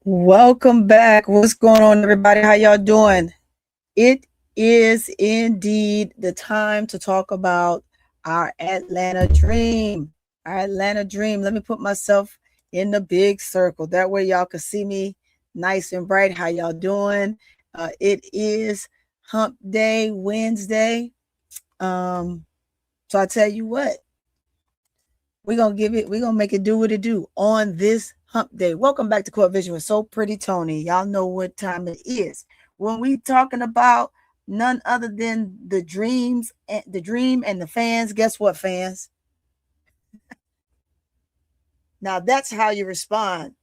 Welcome back. What's going on, everybody? How y'all doing? It is indeed the time to talk about our Atlanta dream. Our Atlanta dream. Let me put myself in the big circle. That way y'all can see me nice and bright. How y'all doing? It is Hump Day, Wednesday. So I tell you what, we're gonna make it do what it do on this hump day. Welcome back to CourtVision with SoPrettyToni. Y'all know what time it is. When we talking about none other than the dream and the fans, guess what, fans? Now that's how you respond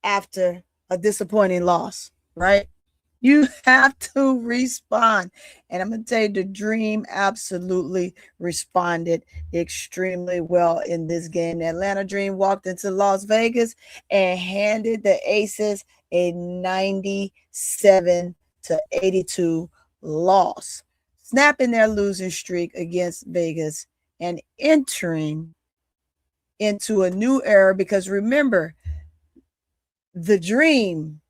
after a disappointing loss, right? You have to respond. And I'm going to tell you, the dream absolutely responded extremely well in this game. The Atlanta Dream walked into Las Vegas and handed the Aces a 97-82 loss, snapping their losing streak against Vegas and entering into a new era. Because remember, the dream,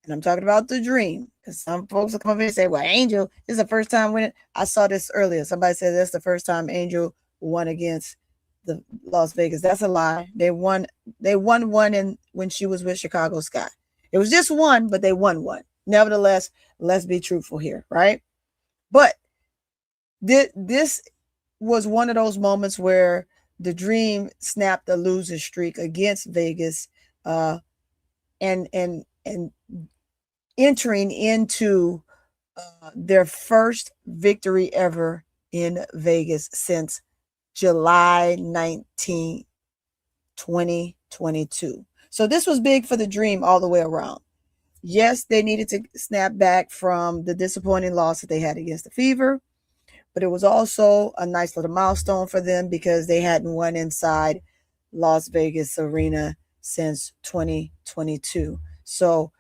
and I'm talking about the dream, because some folks will come over and say, well, Angel, this is the first time winning. I saw this earlier. Somebody said that's the first time Angel won against the Las Vegas. That's a lie. They won one when she was with Chicago Sky. It was just one, but they won one. Nevertheless, let's be truthful here, right? But this was one of those moments where the dream snapped a losing streak against Vegas, and entering into their first victory ever in Vegas since July 19, 2022. So this was big for the dream all the way around. Yes, they needed to snap back from the disappointing loss that they had against the Fever, but it was also a nice little milestone for them because they hadn't won inside Las Vegas Arena since 2022. So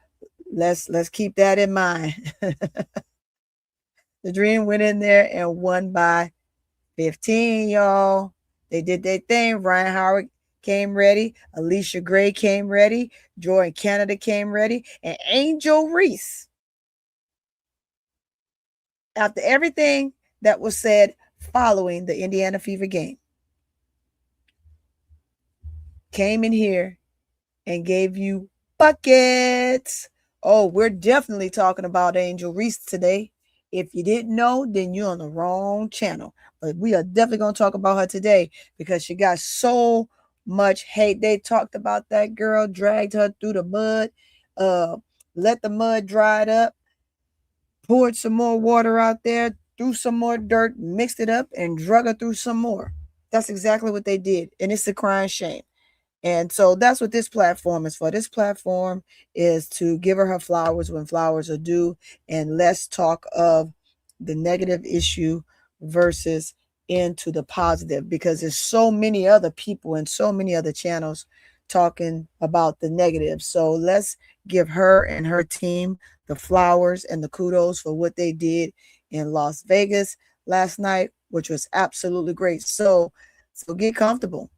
let's keep that in mind. The Dream went in there and won by 15, y'all. They did their thing. Rhyne Howard came ready. Allisha Gray came ready. Jordin Canada came ready. And Angel Reese, after everything that was said following the Indiana Fever game, came in here and gave you buckets. Oh, we're definitely talking about Angel Reese today. If you didn't know, then you're on the wrong channel. But we are definitely going to talk about her today because she got so much hate. They talked about that girl, dragged her through the mud, let the mud dry up, poured some more water out there, threw some more dirt, mixed it up, and drug her through some more. That's exactly what they did. And it's a crying shame. And so that's what this platform is for. This platform is to give her flowers when flowers are due, and let's talk of the negative issue versus into the positive, because there's so many other people and so many other channels talking about the negative. So let's give her and her team the flowers and the kudos for what they did in Las Vegas last night, which was absolutely great. So get comfortable.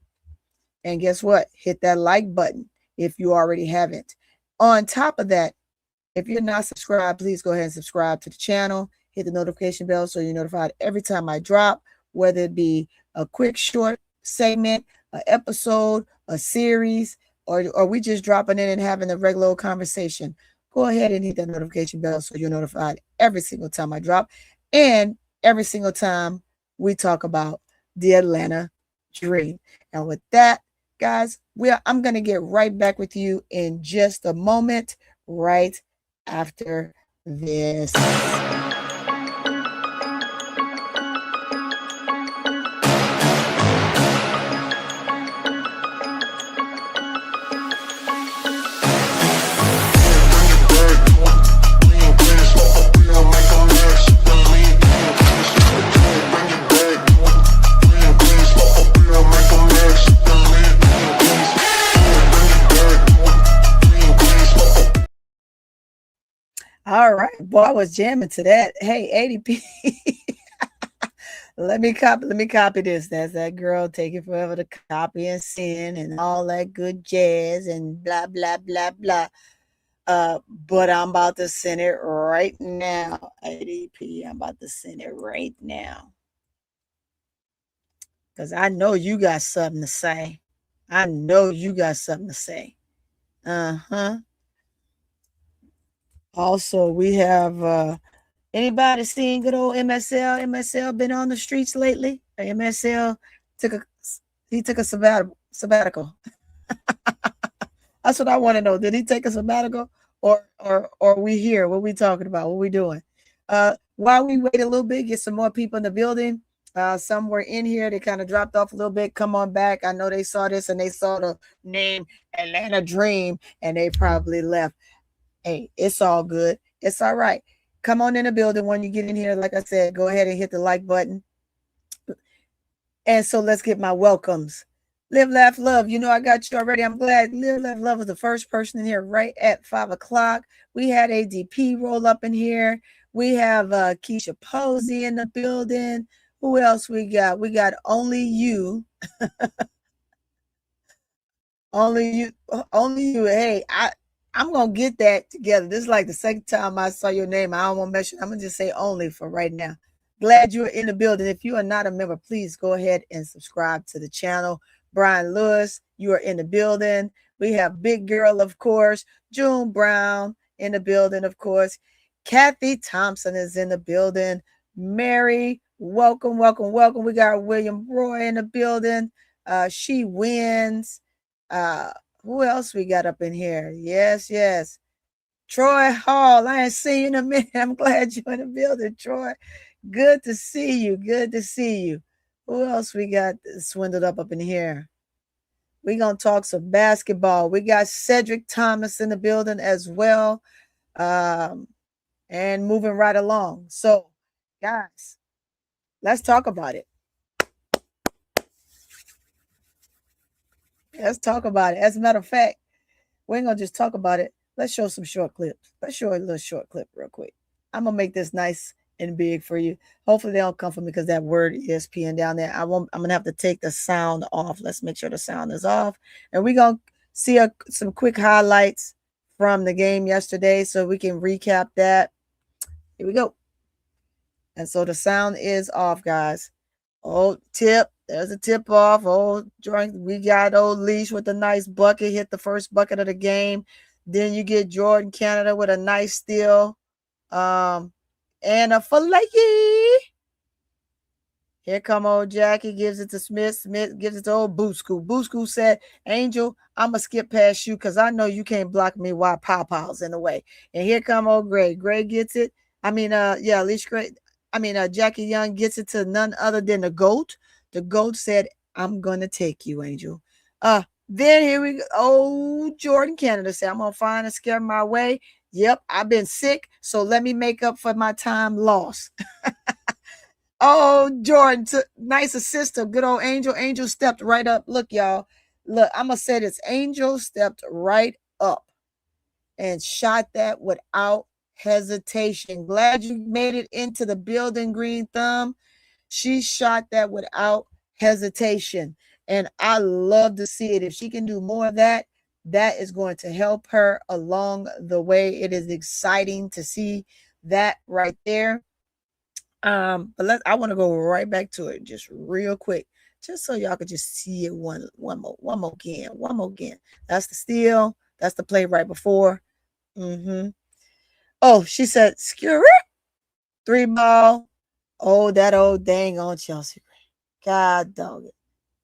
And guess what? Hit that like button if you already haven't. On top of that, if you're not subscribed, please go ahead and subscribe to the channel. Hit the notification bell so you're notified every time I drop, whether it be a quick short segment, an episode, a series, or we just dropping in and having a regular old conversation. Go ahead and hit that notification bell so you're notified every single time I drop and every single time we talk about the Atlanta Dream. And with that, guys, I'm going to get right back with you in just a moment, right after this. All right, boy, I was jamming to that. Hey, ADP. Let me copy this. That's that girl taking forever to copy and send and all that good jazz and blah blah blah blah. But I'm about to send it right now. ADP, I'm about to send it right now. Because I know you got something to say. I know you got something to say. Uh-huh. Also, we have anybody seen good old MSL? MSL been on the streets lately? MSL took a he took a sabbatical. That's what I want to know. Did he take a sabbatical or we here? What we talking about? What we doing? While we wait a little bit, get some more people in the building. Some were in here. They kind of dropped off a little bit. Come on back. I know they saw this and they saw the name Atlanta Dream and they probably left. Hey, it's all good. It's all right. Come on in the building when you get in here. Like I said, go ahead and hit the like button. And so let's get my welcomes. Live, laugh, love. You know, I got you already. I'm glad Live, laugh, love was the first person in here right at 5 o'clock. We had ADP roll up in here. We have Keisha Posey in the building. Who else we got? We got Only You. Only you. Hey, I'm gonna get that together. This is like the second time I saw your name. I don't want to mention. I'm gonna just say Only for right now. Glad you are in the building. If you are not a member, please go ahead and subscribe to the channel. Brian Lewis, you are in the building. We have Big Girl, of course. June Brown in the building, of course. Kathy Thompson is in the building. Mary, welcome, welcome, welcome. We got William Roy in the building. She wins. Who else we got up in here? Yes, yes. Troy Hall. I ain't seen you in a minute. I'm glad you're in the building, Troy. Good to see you. Good to see you. Who else we got swindled up in here? We're going to talk some basketball. We got Cedric Thomas in the building as well. And moving right along. So, guys, let's talk about it. Let's talk about it. As a matter of fact, we ain't going to just talk about it. Let's show some short clips. Let's show a little short clip real quick. I'm going to make this nice and big for you. Hopefully they don't come from me because that word ESPN down there. I'm going to have to take the sound off. Let's make sure the sound is off. And we're going to see some quick highlights from the game yesterday so we can recap that. Here we go. And so the sound is off, guys. Oh, tip. There's a tip off. Oh, we got old Leash with a nice bucket. Hit the first bucket of the game. Then you get Jordin Canada with a nice steal. And a filet. Here come old Jackie. Gives it to Smith. Smith gives it to old Boosku. Boosku said, Angel, I'm going to skip past you because I know you can't block me while Pow-Pow's in the way. And here come old Gray. Gray gets it. Leash Gray. Jackie Young gets it to none other than the GOAT. The GOAT said, I'm going to take you, Angel. Then here we go. Oh, Jordin Canada said, I'm going to find and scare my way. Yep, I've been sick, so let me make up for my time lost. Oh, Jordin, nice assist of good old Angel. Angel stepped right up. Look, y'all. Look, I'm going to say this. Angel stepped right up and shot that without hesitation. Glad you made it into the building, Green Thumb. She shot that without hesitation. And I love to see it. If she can do more of that, that is going to help her along the way. It is exciting to see that right there. But I want to go right back to it just real quick, just so y'all could just see it one more again. That's the steal. That's the play right before. Oh, she said, skewer. 3 ball. Oh, that old dang on Chelsea. God dog it.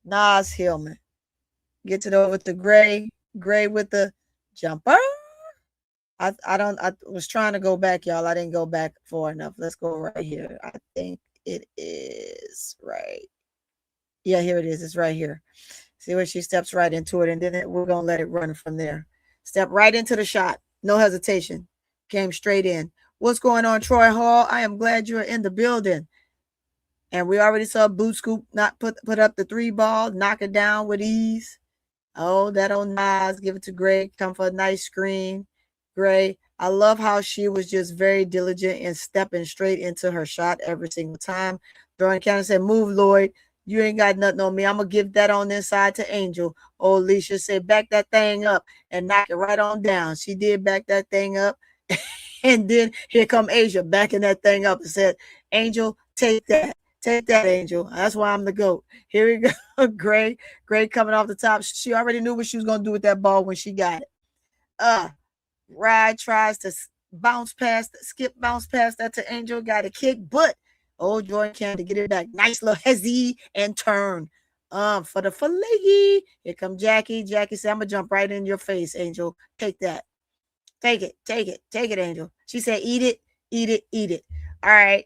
Nas Hillman. Gets it over to Gray. Gray with the jumper. I was trying to go back, y'all. I didn't go back far enough. Let's go right here. I think it is right. Yeah, here it is. It's right here. See where she steps right into it, and then we're going to let it run from there. Step right into the shot. No hesitation. Came straight in. What's going on, Troy Hall? I am glad you're in the building. And we already saw Boot Scoop not put up the 3 ball, knock it down with ease. Oh, that old Nas, give it to Gray, come for a nice screen. Gray, I love how she was just very diligent and stepping straight into her shot every single time. Jordin Canada said, move, Lloyd. You ain't got nothing on me. I'm going to give that on this side to Angel. Oh, Allisha said, back that thing up and knock it right on down. She did back that thing up. And then here come Asia backing that thing up and said, Angel, take that. Take that, Angel. That's why I'm the GOAT. Here we go. Gray coming off the top. She already knew what she was going to do with that ball when she got it. Ride tries to bounce past that to Angel. Got a kick, but Jordin Canada get it back. Nice little hezzy and turn. For the filet. Here come Jackie. Jackie said, I'm going to jump right in your face, Angel. Take that. Take it, Angel. She said, eat it. All right.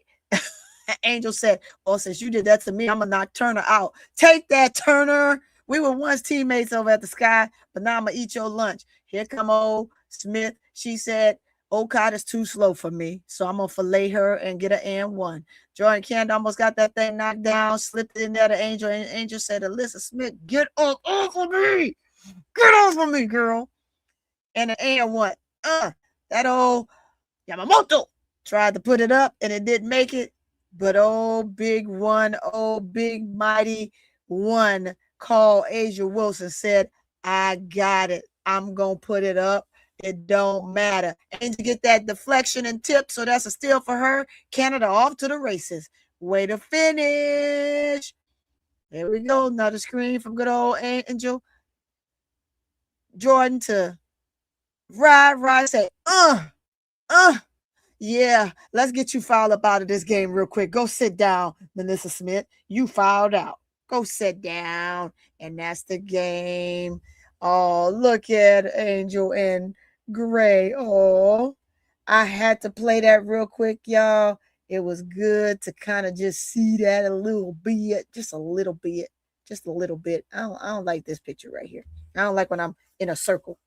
Angel said, well, since you did that to me, I'm going to knock Turner out. Take that, Turner. We were once teammates over at the Sky, but now I'm going to eat your lunch. Here come old Smith. She said, Okada is too slow for me, so I'm going to fillet her and get an and one. Jordin Canada almost got that thing knocked down, slipped it in there to Angel, and Angel said, Allisha Smith, get off of me. Get off of me, girl. And an and one. That old Yamamoto tried to put it up, and it didn't make it. But big mighty one called Asia Wilson said, I got it. I'm going to put it up. It don't matter. And to get that deflection and tip, so that's a steal for her. Canada off to the races. Way to finish. There we go. Another screen from good old Angel. Jordin to Ride say, yeah, let's get you fouled up out of this game real quick. Go sit down, Melissa Smith. You fouled out. Go sit down. And that's the game. Oh, look at Angel and Gray. Oh, I had to play that real quick, y'all. It was good to kind of just see that a little bit. Just a little bit. I don't like this picture right here. I don't like when I'm in a circle.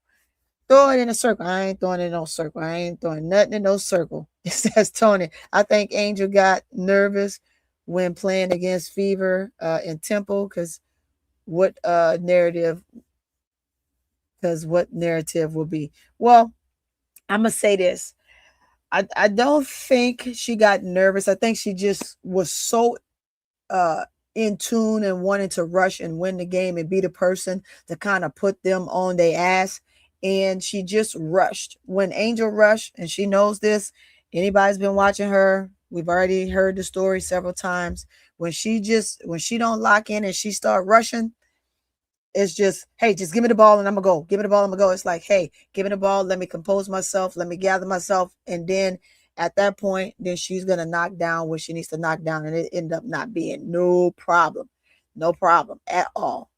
Throw it in a circle. I ain't throwing it in no circle. I ain't throwing nothing in no circle. It says Toni. I think Angel got nervous when playing against Fever in Temple because what narrative will be? Well, I'm going to say this. I don't think she got nervous. I think she just was so in tune and wanting to rush and win the game and be the person to kind of put them on their ass. And she just rushed. When Angel rushed, and she knows this, anybody's been watching her, we've already heard the story several times. When she don't lock in and she start rushing, it's just, hey, just give me the ball and I'm gonna go. Give me the ball, I'm gonna go. It's like, hey, give me the ball, let me compose myself, let me gather myself, and then at that point, then she's gonna knock down what she needs to knock down, and it end up not being no problem at all.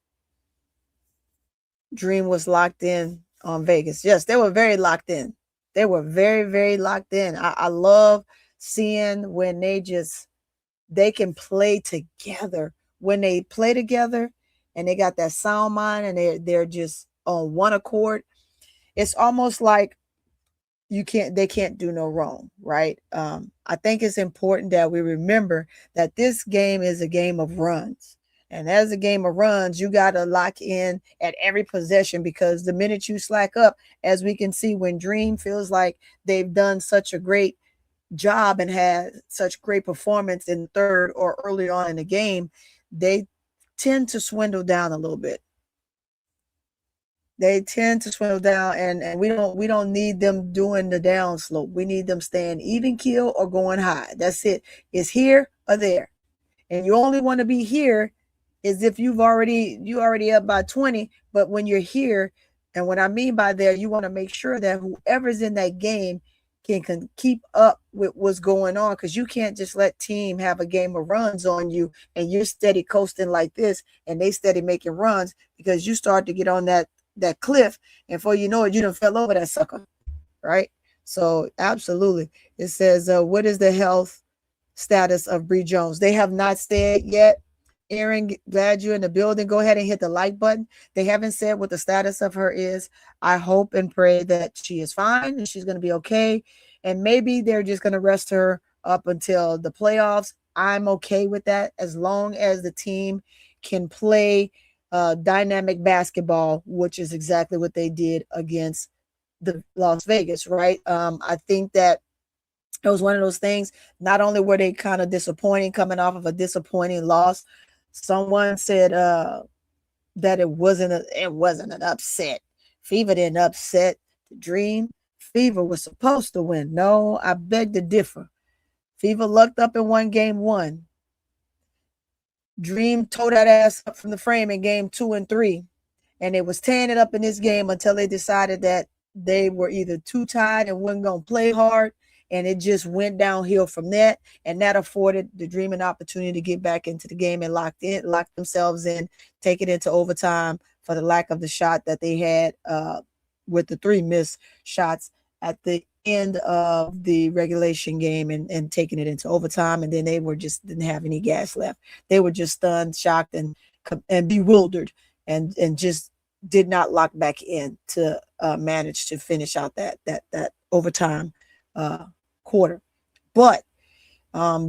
Dream was locked in on Vegas. Yes, they were very locked in. They were very, very locked in. I love seeing when they can play together. When they play together and they got that sound mind and they're just on one accord, it's almost like they can't do no wrong, right? I think it's important that we remember that this game is a game of runs. And as a game of runs, you got to lock in at every possession, because the minute you slack up, as we can see when Dream feels like they've done such a great job and had such great performance in the third or early on in the game, they tend to swindle down a little bit. They tend to swindle down, and we don't need them doing the down slope. We need them staying even keel or going high. That's it. It's here or there. And you only want to be here is if you already up by 20, but when you're here, and what I mean by there, you want to make sure that whoever's in that game can keep up with what's going on, because you can't just let team have a game of runs on you and you're steady coasting like this and they steady making runs, because you start to get on that cliff, and before you know it, you done fell over that sucker, right? So absolutely. It says, what is the health status of Bree Jones? They have not said yet. Aaron, glad you're in the building. Go ahead and hit the like button. They haven't said what the status of her is. I hope and pray that she is fine and she's going to be okay. And maybe they're just going to rest her up until the playoffs. I'm okay with that, as long as the team can play dynamic basketball, which is exactly what they did against the Las Vegas, right? I think that It was one of those things. Not only were they kind of disappointing coming off of a disappointing loss, someone said that it wasn't an upset. Fever didn't upset the Dream. Fever was supposed to win. No, I beg to differ. Fever lucked up and won game 1. Dream tore that ass up from the frame in game 2 and 3. And they was tearing it up in this game until they decided that they were either too tired and wasn't going to play hard. And it just went downhill from that. And that afforded the Dream an opportunity to get back into the game and lock themselves in, take it into overtime for the lack of the shot that they had with the 3 missed shots at the end of the regulation game and taking it into overtime. And then they were just didn't have any gas left. They were just stunned, shocked, and bewildered, and just did not lock back in to manage to finish out that overtime quarter. But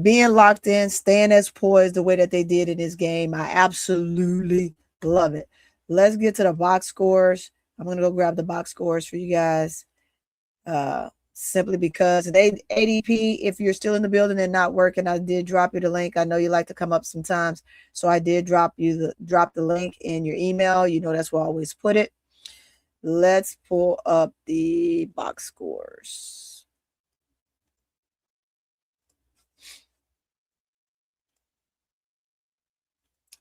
being locked in, staying as poised the way that they did in this game, I absolutely love it. Let's get to the box scores. I'm going to go grab the box scores for you guys. Simply because ADP, if you're still in the building and not working, I did drop you the link. I know you like to come up sometimes, so I did drop the link in your email. You know that's where I always put it. Let's pull up the box scores.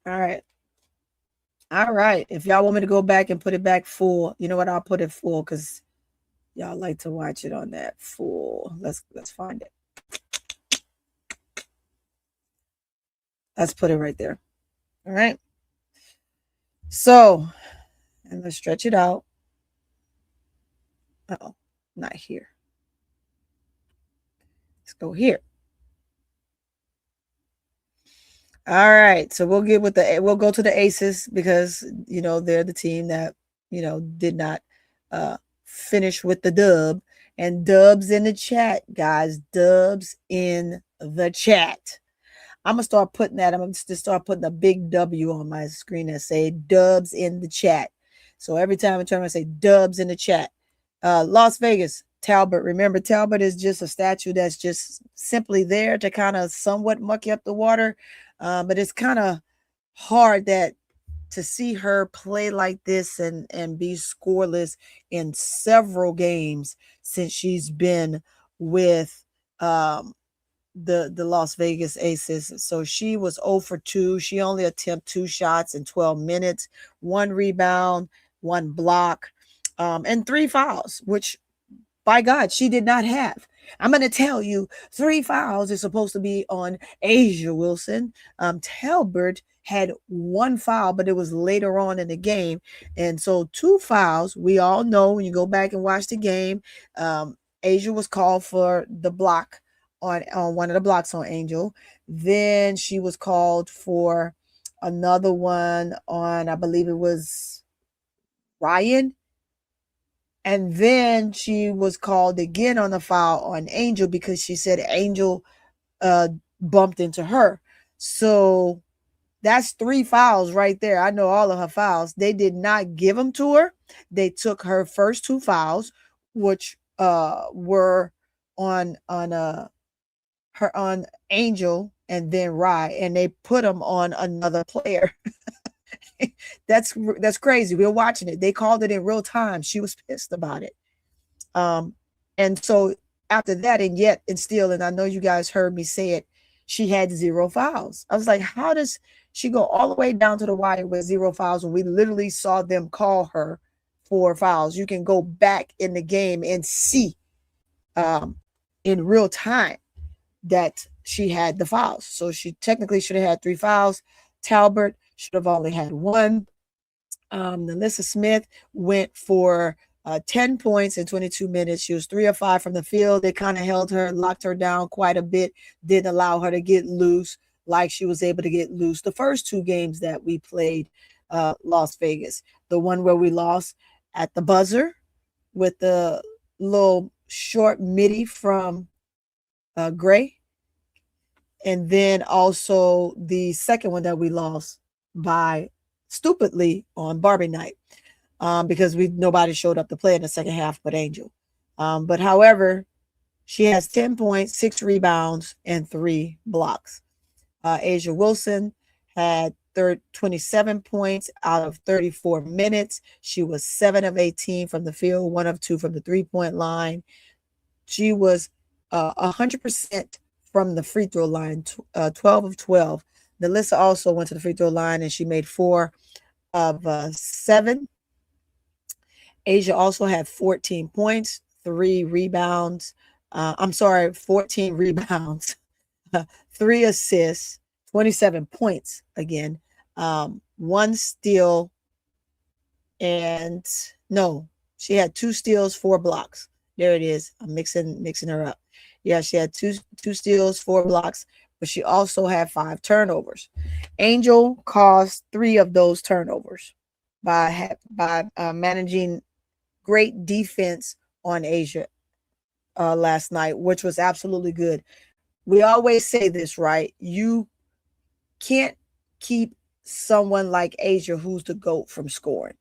All right. If y'all want me to go back and put it back full, you know what? I'll put it full because y'all like to watch it on that full. Let's find it. Let's put it right there. All right. So, and let's stretch it out. Uh-oh, not here. Let's go here. All right. So we'll go to the Aces because, you know, they're the team that, you know, did not finish with the dub. And dubs in the chat, guys. Dubs in the chat. I'm going to start putting that. I'm going to start putting a big W on my screen that say dubs in the chat. So every time I turn around, I say dubs in the chat. Las Vegas, Talbot. Remember, Talbot is just a statue that's just simply there to kind of somewhat muck up the water. But it's kind of hard to see her play like this and be scoreless in several games since she's been with the Las Vegas Aces. So she was 0 for 2. She only attempted 2 shots in 12 minutes, 1 rebound, 1 block, and 3 fouls, which by God, she did not have. I'm going to tell you, 3 fouls is supposed to be on A'ja Wilson. Talbot had 1 foul, but it was later on in the game. And so 2 fouls, we all know when you go back and watch the game, A'ja was called for the block on one of the blocks on Angel. Then she was called for another one on, I believe it was Ryan. And then she was called again on the foul on Angel because she said Angel bumped into her. So that's 3 fouls right there. I know all of her fouls. They did not give them to her. They took her first 2 fouls, which were on Angel and then Rye, and they put them on another player. That's crazy. We're watching it. They called it in real time. She was pissed about it. And so after that, and still, and I know you guys heard me say it, she had 0 fouls. I was like, how does she go all the way down to the wire with 0 fouls when we literally saw them call her for fouls? You can go back in the game and see in real time that she had the fouls. So she technically should have had 3 fouls. Talbot should have only had 1. Alyssa Smith went for 10 points in 22 minutes. She was 3 of 5 from the field. They kind of held her, locked her down quite a bit, didn't allow her to get loose like she was able to get loose the first 2 games that we played Las Vegas. The one where we lost at the buzzer with the little short midi from Gray. And then also the second one that we lost by stupidly on Barbie night because nobody showed up to play in the second half but Angel. But however, She has 10 points, 6 rebounds, and 3 blocks. A'ja Wilson had 27 points out of 34 minutes. She was 7 of 18 from the field, 1 of 2 from the three-point line. She was 100% from the free throw line, 12 of 12. Allisha also went to the free throw line, and she made 4 of 7. A'ja also had 14 points, 3 rebounds. 14 rebounds, 3 assists, 27 points again, 1 steal, and no, she had 2 steals, 4 blocks. There it is. I'm mixing her up. Yeah, she had two steals, 4 blocks, but she also had 5 turnovers. Angel caused 3 of those turnovers by managing great defense on A'ja last night, which was absolutely good. We always say this, right? You can't keep someone like A'ja, who's the GOAT, from scoring.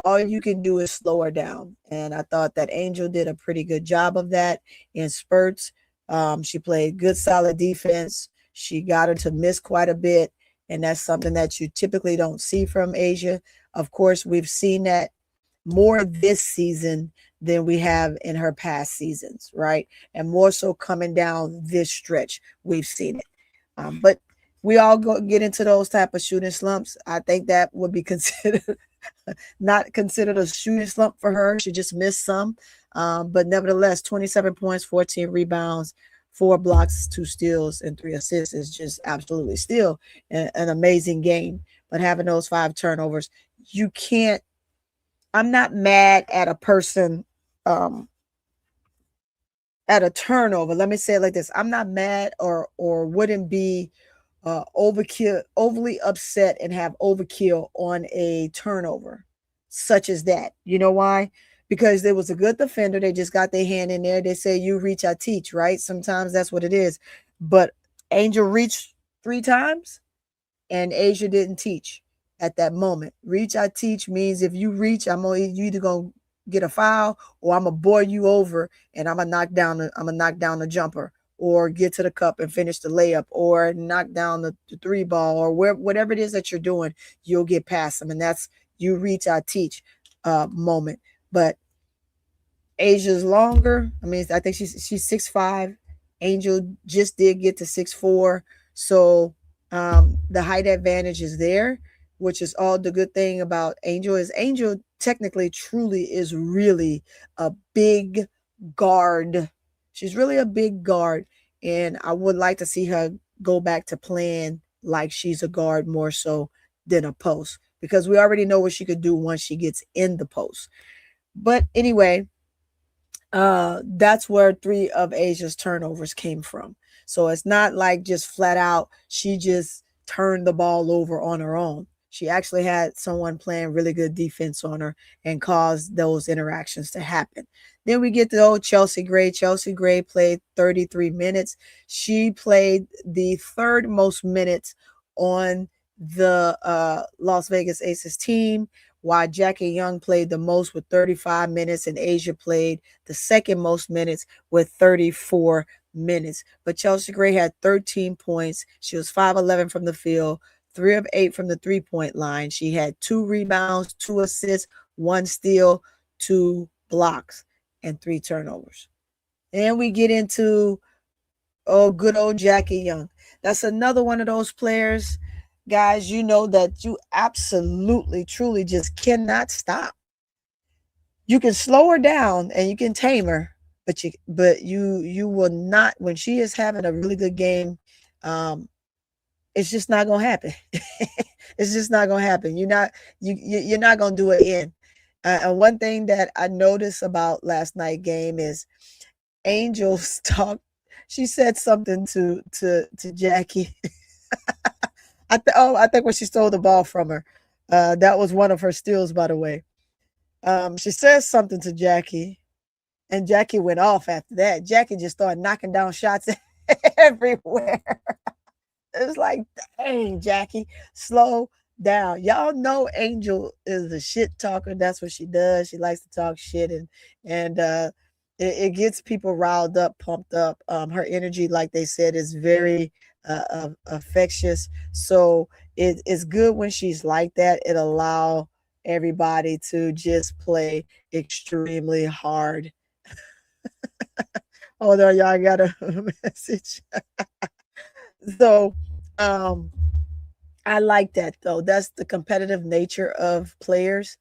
All you can do is slow her down. And I thought that Angel did a pretty good job of that in spurts. She played good, solid defense. She got her to miss quite a bit. And that's something that you typically don't see from A'ja. Of course, we've seen that more this season than we have in her past seasons, right? And more so coming down this stretch, we've seen it. But we all get into those type of shooting slumps. I think that would be considered not considered a shooting slump for her. She just missed some. But nevertheless, 27 points, 14 rebounds, 4 blocks, 2 steals, and 3 assists is just absolutely still an amazing game. But having those 5 turnovers, you can't. I'm not mad at a person at a turnover. Let me say it like this. I'm not mad or wouldn't be overly upset and have overkill on a turnover such as that. You know why? Because there was a good defender. They just got their hand in there. They say you reach, I teach, right? Sometimes that's what it is. But Angel reached 3 times and A'ja didn't teach at that moment. Reach, I teach means if you reach, you either gonna get a foul or I'm gonna bore you over and I'm gonna knock down the jumper or get to the cup and finish the layup or knock down the 3 ball or whatever it is that you're doing, you'll get past them. And that's you reach, I teach moment. But A'ja's longer. I mean, I think she's 6'5". Angel just did get to 6'4". So the height advantage is there, which is all the good thing about Angel is Angel technically truly is really a big guard. She's really a big guard. And I would like to see her go back to playing like she's a guard more so than a post, because we already know what she could do once she gets in the post. But anyway, that's where 3 of A'ja's turnovers came from. So it's not like just flat out she just turned the ball over on her own. She actually had someone playing really good defense on her and caused those interactions to happen. Then we get to old Chelsea Gray. Chelsea Gray played 33 minutes. She played the 3rd most minutes on the Las Vegas Aces team, while Jackie Young played the most with 35 minutes and A'ja played the 2nd most minutes with 34 minutes. But Chelsea Gray had 13 points. She was 5-11 from the field, 3 of 8 from the three-point line. She had 2 rebounds, 2 assists, 1 steal, 2 blocks, and 3 turnovers. And we get into, good old Jackie Young. That's another one of those players, guys, you know that you absolutely, truly just cannot stop. You can slow her down and you can tame her, but you will not, when she is having a really good game, it's just not gonna happen. It's just not gonna happen. You're not gonna do it in. And one thing that I noticed about last night game is Angel's talk. She said something to Jackie. I think when she stole the ball from her, that was one of her steals, by the way. She says something to Jackie, and Jackie went off after that. Jackie just started knocking down shots everywhere. It's like, dang, Jackie, slow down. Y'all know Angel is a shit talker. That's what she does. She likes to talk shit, and It gets people riled up, pumped up. Her energy, like they said, is very infectious. So it's good when she's like that. It allow everybody to just play extremely hard. Hold on, y'all, I got a message. So, um, I like that though. That's the competitive nature of players.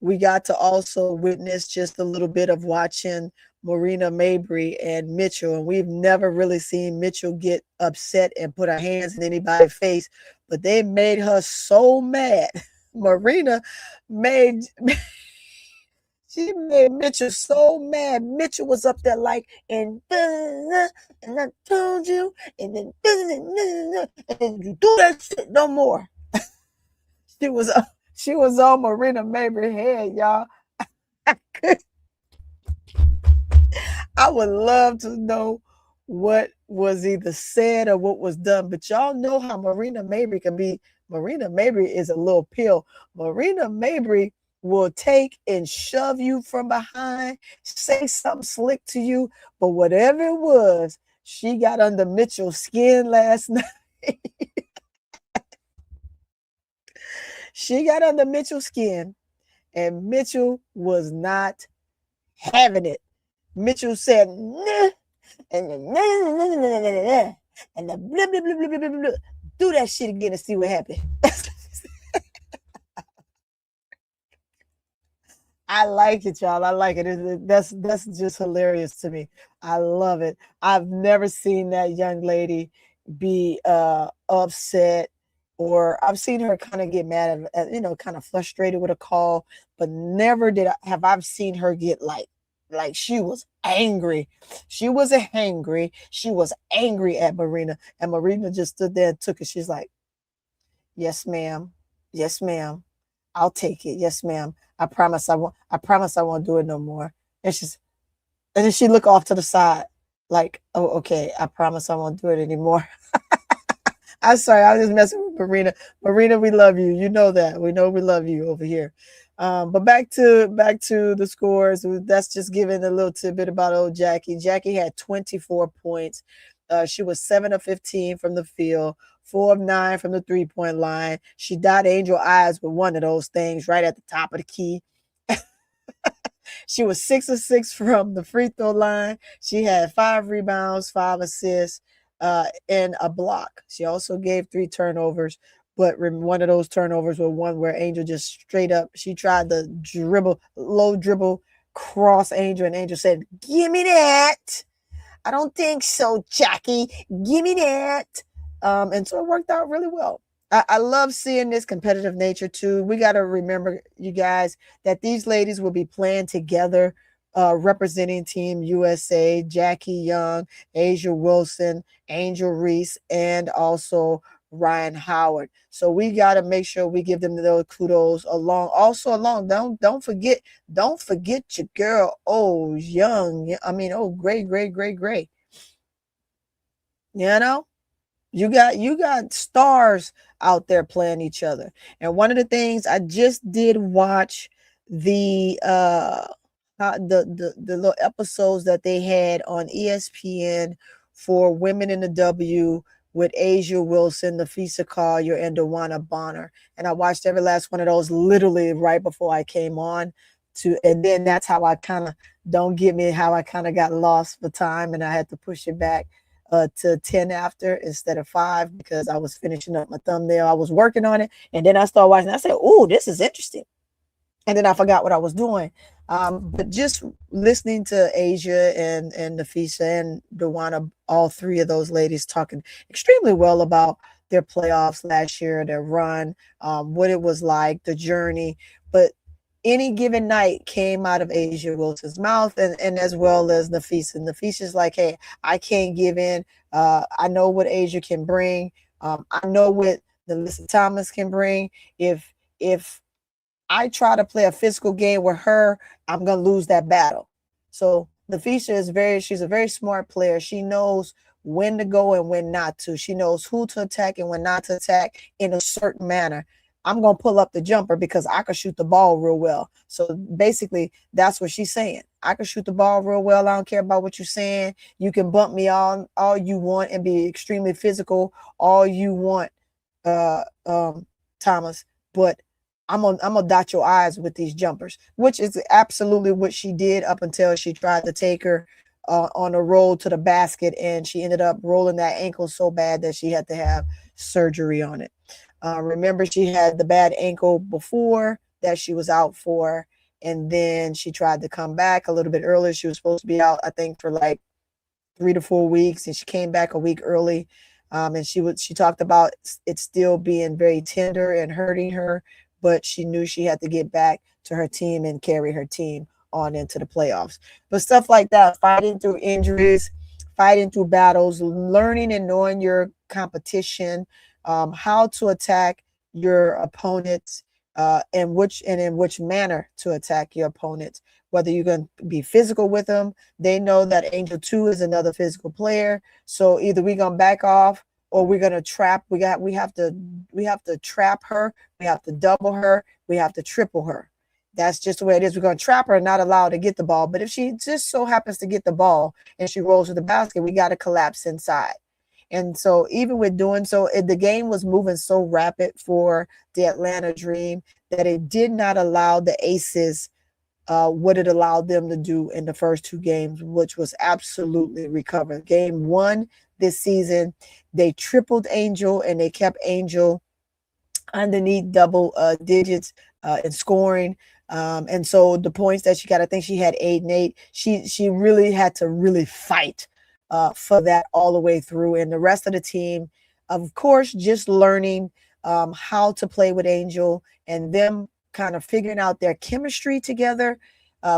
We got to also witness just a little bit of watching Marina Mabry and Mitchell, and we've never really seen Mitchell get upset and put her hands in anybody's face, but they made her so mad. Marina made she made Mitchell so mad. Mitchell was up there like, and I told you, and then and you do that shit no more. She was she was on Marina Mabry's head, y'all. I would love to know what was either said or what was done, but y'all know how Marina Mabry can be. Marina Mabry is a little pill. Marina Mabry will take and shove you from behind, say something slick to you, but whatever it was, she got under Mitchell's skin last night. She got under Mitchell's skin, and Mitchell was not having it. Mitchell said, nah, and the blah, blah, blah, blah, blah, blah, blah. Do that shit again and see what happens. I like it, y'all. I like it. That's just hilarious to me. I love it. I've never seen that young lady be upset, or I've seen her kind of get mad at kind of frustrated with a call, but never have I seen her get like she was angry. She wasn't hangry. She was angry at Marina, and Marina just stood there and took it. She's like, "Yes, ma'am. Yes, ma'am. I'll take it. Yes, ma'am. I promise I won't. I promise I won't do it no more." And then she look off to the side, like, "Oh, okay. I promise I won't do it anymore." I'm sorry, I was just messing with Marina. Marina, we love you. You know that. We know we love you over here. But back to the scores. That's just giving a little tidbit about old Jackie. Jackie had 24 points. She was 7 of 15 from the field, 4 of 9 from the 3-point line. She dot Angel eyes with one of those things right at the top of the key. She was 6 of 6 from the free throw line. She had 5 rebounds, 5 assists, and a block. She also gave 3 turnovers, but one of those turnovers was one where Angel just straight up, she tried to low dribble, cross Angel, and Angel said, "Give me that." "I don't think so, Jackie. Give me that." And so it worked out really well. I love seeing this competitive nature too. We got to remember, you guys, that these ladies will be playing together, representing Team USA. Jackie Young, Asia Wilson, Angel Reese, and also Rhyne Howard. So we got to make sure we give them those kudos along. Also along, don't forget your girl. Oh, Gray. You know, you got stars out there playing each other. And one of the things I just did watch the the little episodes that they had on ESPN for Women in the W with Asia Wilson, Nafisa Collier, and Dewana Bonner. And I watched every last one of those literally right before I came on and then that's how I kind of, don't get me, how I kind of got lost for time and I had to push it back to 10 after instead of 5 because I was finishing up my thumbnail. I was working on it, and then I started watching. I said, "Oh, this is interesting," and then I forgot what I was doing. But just listening to Asia and Nafisa and Dewana, all 3 of those ladies talking extremely well about their playoffs last year, their run, what it was like, the journey. But any given night came out of Asia Wilson's mouth, and as well as Nafisa. Nafisa's like, "Hey, I can't give in. I know what Asia can bring. I know what Alyssa Thomas can bring. If I try to play a physical game with her, I'm gonna lose that battle." So Nafisa she's a very smart player. She knows when to go and when not to. She knows who to attack and when not to attack in a certain manner. I'm going to pull up the jumper because I can shoot the ball real well. So basically, that's what she's saying. I can shoot the ball real well. I don't care about what you're saying. You can bump me all you want and be extremely physical all you want, Thomas. But I'm gonna dot your eyes with these jumpers, which is absolutely what she did up until she tried to take her on a roll to the basket, and she ended up rolling that ankle so bad that she had to have surgery on it. Remember, she had the bad ankle before that she was out for, and then she tried to come back a little bit earlier. She was supposed to be out, I think, for like 3 to 4 weeks, and she came back a week early. And she talked about it still being very tender and hurting her, but she knew she had to get back to her team and carry her team on into the playoffs. But stuff like that, fighting through injuries, fighting through battles, learning and knowing your competition, how to attack your opponents, and in which manner to attack your opponents. Whether you're going to be physical with them, they know that Angel 2 is another physical player. So either we're going to back off or we're going to trap. We have to trap her. We have to double her. We have to triple her. That's just the way it is. We're going to trap her and not allow her to get the ball. But if she just so happens to get the ball and she rolls to the basket, we got to collapse inside. And so even with doing so, the game was moving so rapid for the Atlanta Dream that it did not allow the Aces what it allowed them to do in the first 2 games, which was absolutely recover. Game 1 this season, they tripled Angel and they kept Angel underneath double digits in scoring. And so the points that she got, I think she had 8 and 8. She really had to really fight for that all the way through. And the rest of the team, of course, just learning how to play with Angel and them kind of figuring out their chemistry together,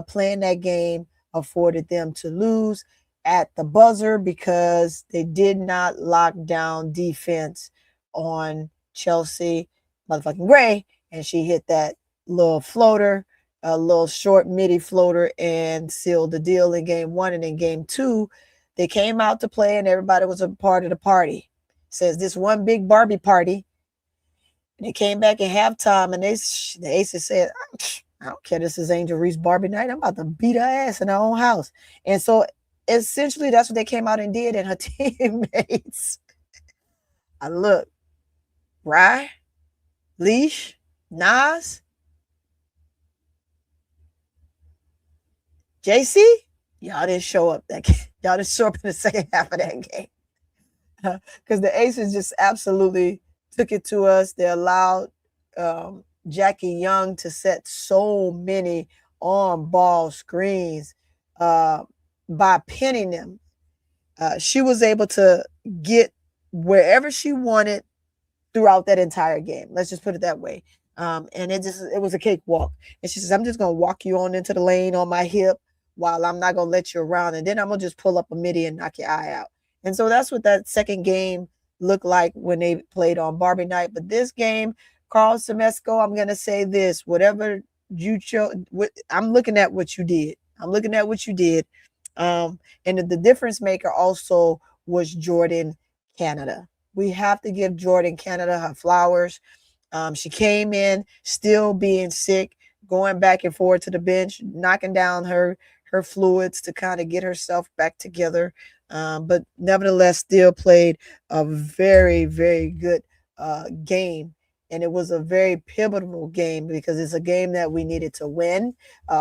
playing that game afforded them to lose at the buzzer because they did not lock down defense on Chelsea motherfucking Gray, and she hit that little floater, a little short midi floater, and sealed the deal in game 1. And in game 2, they came out to play and everybody was a part of the party. It says this one big Barbie party. And they came back at halftime, and the Aces said, I don't care. This is Angel Reese Barbie night. I'm about to beat her ass in her own house. And so essentially that's what they came out and did. And her teammates, I look, Rye, Leash, Nas, JC, y'all didn't show up that game. Y'all didn't show up in the second half of that game. Because the Aces just absolutely took it to us. They allowed Jackie Young to set so many on-ball screens by pinning them. She was able to get wherever she wanted throughout that entire game. Let's just put it that way. And it was a cakewalk. And she says, I'm just going to walk you on into the lane on my hip while I'm not going to let you around. And then I'm going to just pull up a midi and knock your eye out. And so that's what that second game looked like when they played on Barbie night. But this game, Carl Semesco, I'm going to say this, whatever you chose, I'm looking at what you did. I'm looking at what you did. And the difference maker also was Jordin Canada. We have to give Jordin Canada her flowers. She came in still being sick, going back and forth to the bench, knocking down her fluids to kind of get herself back together. But nevertheless, still played a very, very good game. And it was a very pivotal game because it's a game that we needed to win.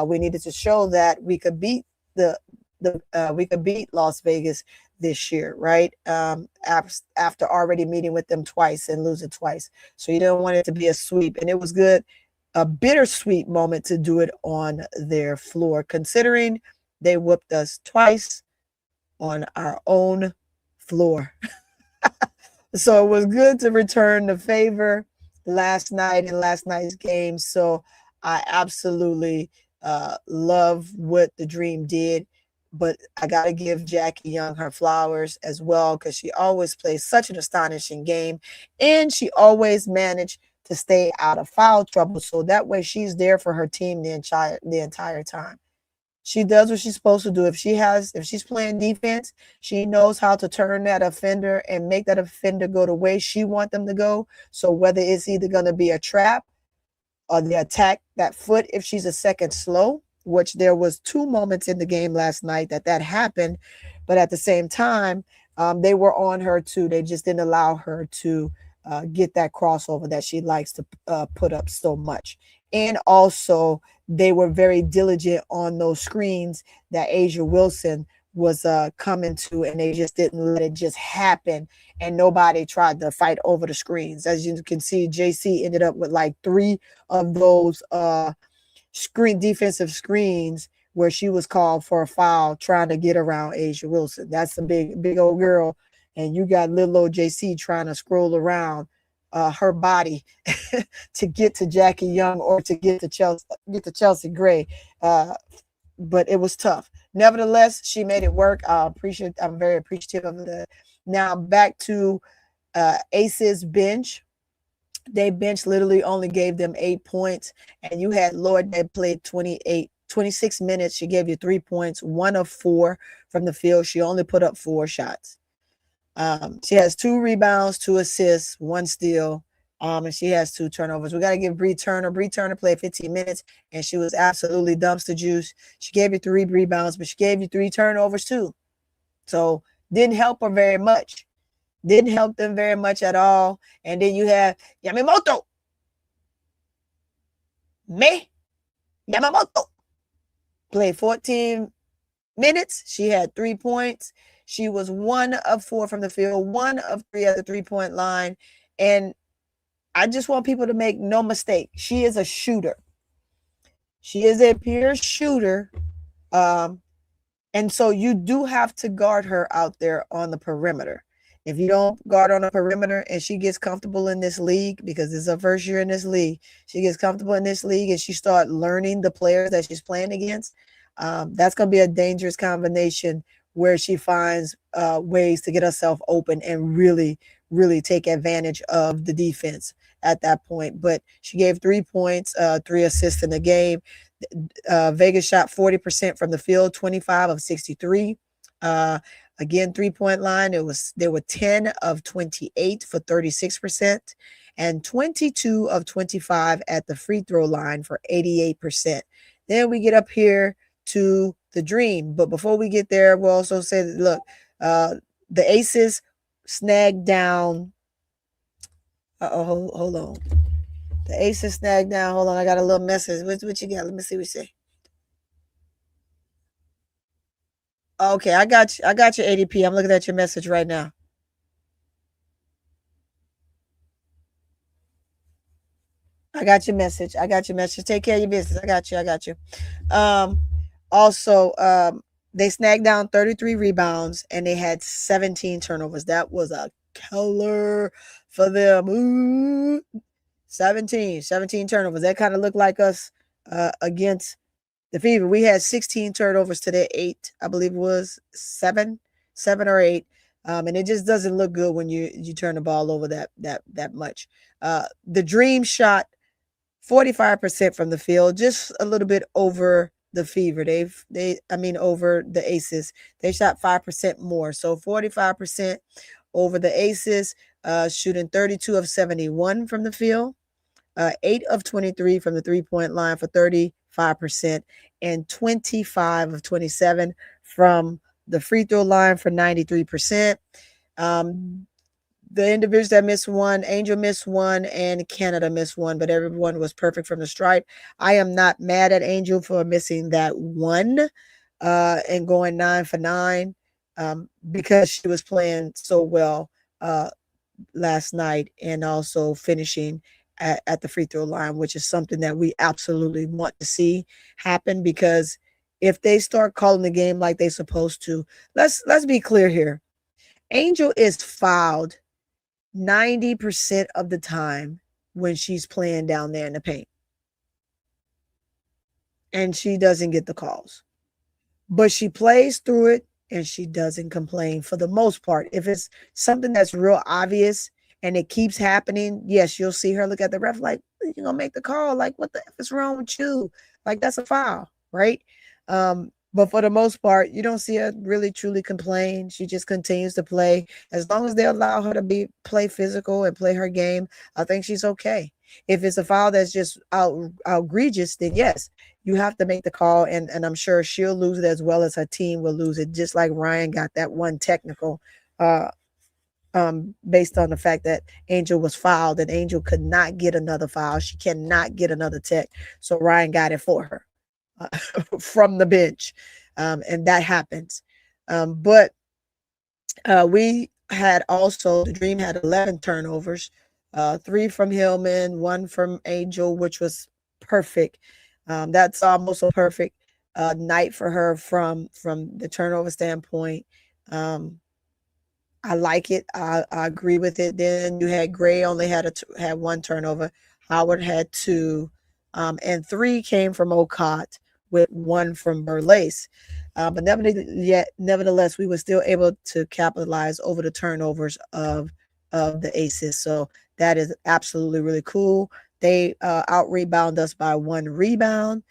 We needed to show that we could beat we could beat Las Vegas this year, right? After already meeting with them twice and losing twice. So you don't want it to be a sweep. And it was good, a bittersweet moment to do it on their floor, considering they whooped us twice on our own floor. So it was good to return the favor last night in last night's game. So I absolutely love what the Dream did. But I got to give Jackie Young her flowers as well because she always plays such an astonishing game. And she always managed to stay out of foul trouble. So that way she's there for her team the entire time. She does what she's supposed to do. If she's playing defense, she knows how to turn that offender and make that offender go the way she wants them to go. So whether it's either going to be a trap or the attack that foot if she's a second slow, which there was 2 moments in the game last night that happened, but at the same time, they were on her too. They just didn't allow her to get that crossover that she likes to put up so much. And also, they were very diligent on those screens that Asia Wilson was coming to, and they just didn't let it just happen, and nobody tried to fight over the screens. As you can see, JC ended up with like 3 of those defensive screens where she was called for a foul trying to get around Asia Wilson. That's a big old girl, and you got little old JC trying to scroll around her body to get to Jackie Young or to get to Chelsea Gray. But it was tough. Nevertheless, she made it work. I'm very appreciative of that. Now back to Ace's bench. They bench literally only gave them 8 points, and you had Lord that played 26 minutes. She gave you 3 points, 1 of 4 from the field. She only put up 4 shots. She has 2 rebounds, 2 assists, 1 steal, and she has 2 turnovers. We got to give Bree Turner. Bree Turner played 15 minutes, and she was absolutely dumpster juice. She gave you 3 rebounds, but she gave you 3 turnovers too. So didn't help her very much. Didn't help them very much at all. And then you have Yamamoto. Yamamoto played 14 minutes. She had 3 points. She was 1 of 4 from the field, 1 of 3 at the 3-point line. And I just want people to make no mistake. She is a shooter. She is a pure shooter. And so you do have to guard her out there on the perimeter. If you don't guard on the perimeter and she gets comfortable in this league, because this is her first year in this league, she gets comfortable in this league and she starts learning the players that she's playing against, that's going to be a dangerous combination where she finds ways to get herself open and really, really take advantage of the defense at that point. But she gave 3 points, 3 assists in the game. Vegas shot 40% from the field, 25 of 63. Again, 3-point line, there were 10 of 28 for 36% and 22 of 25 at the free throw line for 88%. Then we get up here to the Dream. But before we get there, we'll also say that, look, the Aces snagged down. Hold on. The Aces snagged down. Hold on, I got a little message. What you got? Let me see what you say. Okay, I got you. I got your ADP. I'm looking at your message right now. I got your message. Take care of your business. I got you. Also, they snagged down 33 rebounds and they had 17 turnovers. That was a killer for them. Ooh, 17 turnovers. That kind of looked like us against the Fever. We had 16 turnovers to their 8. I believe it was 7 or 8. And it just doesn't look good when you turn the ball over that much. The Dream shot 45% from the field, just a little bit over the Fever. Over the Aces. They shot 5% more. So 45% over the Aces, shooting 32 of 71 from the field, 8 of 23 from the 3-point line for 35%, and 25 of 27 from the free throw line for 93%. The individuals that missed 1, Angel missed 1, and Canada missed 1, but everyone was perfect from the stripe. I am not mad at Angel for missing that 1 and going 9 for 9 because she was playing so well last night and also finishing at the free throw line, which is something that we absolutely want to see happen, because if they start calling the game like they're supposed to, let's be clear here. Angel is fouled 90% of the time when she's playing down there in the paint. And she doesn't get the calls. But she plays through it and she doesn't complain for the most part. If it's something that's real obvious and it keeps happening, yes, you'll see her look at the ref like, you're going to make the call. Like, what the F is wrong with you? Like, that's a foul, right? But for the most part, you don't see her really truly complain. She just continues to play. As long as they allow her to play physical and play her game, I think she's okay. If it's a foul that's just outrageous, then yes, you have to make the call, and I'm sure she'll lose it as well as her team will lose it, just like Ryan got that one technical uh, based on the fact that Angel was fouled and Angel could not get another foul. She cannot get another tech. So Ryan got it for her from the bench. And that happens. But we had also, the Dream had 11 turnovers, 3 from Hillman, 1 from Angel, which was perfect. That's almost a perfect night for her from the turnover standpoint. I like it. I agree with it. Then you had Gray only had had 1 turnover. Howard had 2, and 3 came from Ocott with 1 from Burlace. But nevertheless, we were still able to capitalize over the turnovers of the Aces. So that is absolutely really cool. They out rebound us by 1 rebound.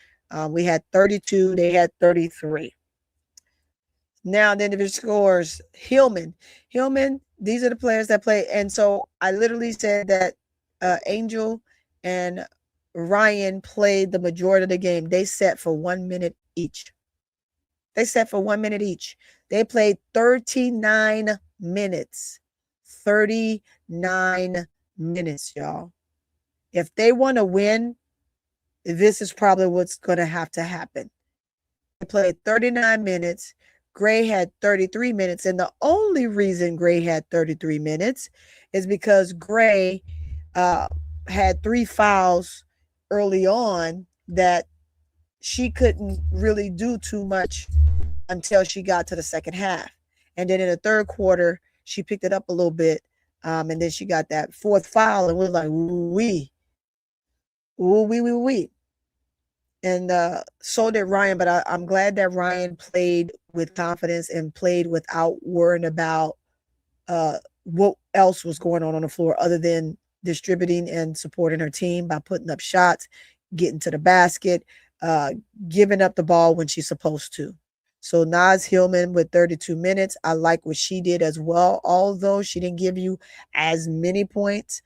We had 32. They had 33. Now the individual scores. Hillman, these are the players that play. And so I literally said that Angel and Ryan played the majority of the game. They set for 1 minute each. They played 39 minutes. 39 minutes, y'all. If they want to win, this is probably what's going to have to happen. They played 39 minutes. Gray had 33 minutes. And the only reason Gray had 33 minutes is because Gray had 3 fouls early on that she couldn't really do too much until she got to the second half. And then in the third quarter, she picked it up a little bit. And then she got that 4th foul and we're like, ooh-wee. And so did Ryan, but I'm glad that Ryan played with confidence and played without worrying about what else was going on the floor other than distributing and supporting her team by putting up shots, getting to the basket, giving up the ball when she's supposed to. So Naz Hillman with 32 minutes. I like what she did as well, although she didn't give you as many points.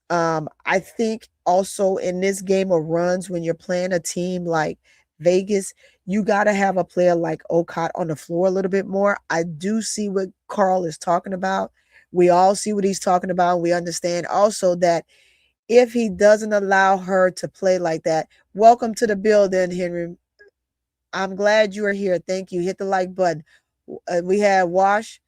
I think also in this game of runs, when you're playing a team like Vegas, you got to have a player like Ocott on the floor a little bit more. I do see what Carl is talking about. We all see what he's talking about. We understand also that if he doesn't allow her to play like that, welcome to the building, Henry. I'm glad you are here. Thank you. Hit the like button. We had Wash.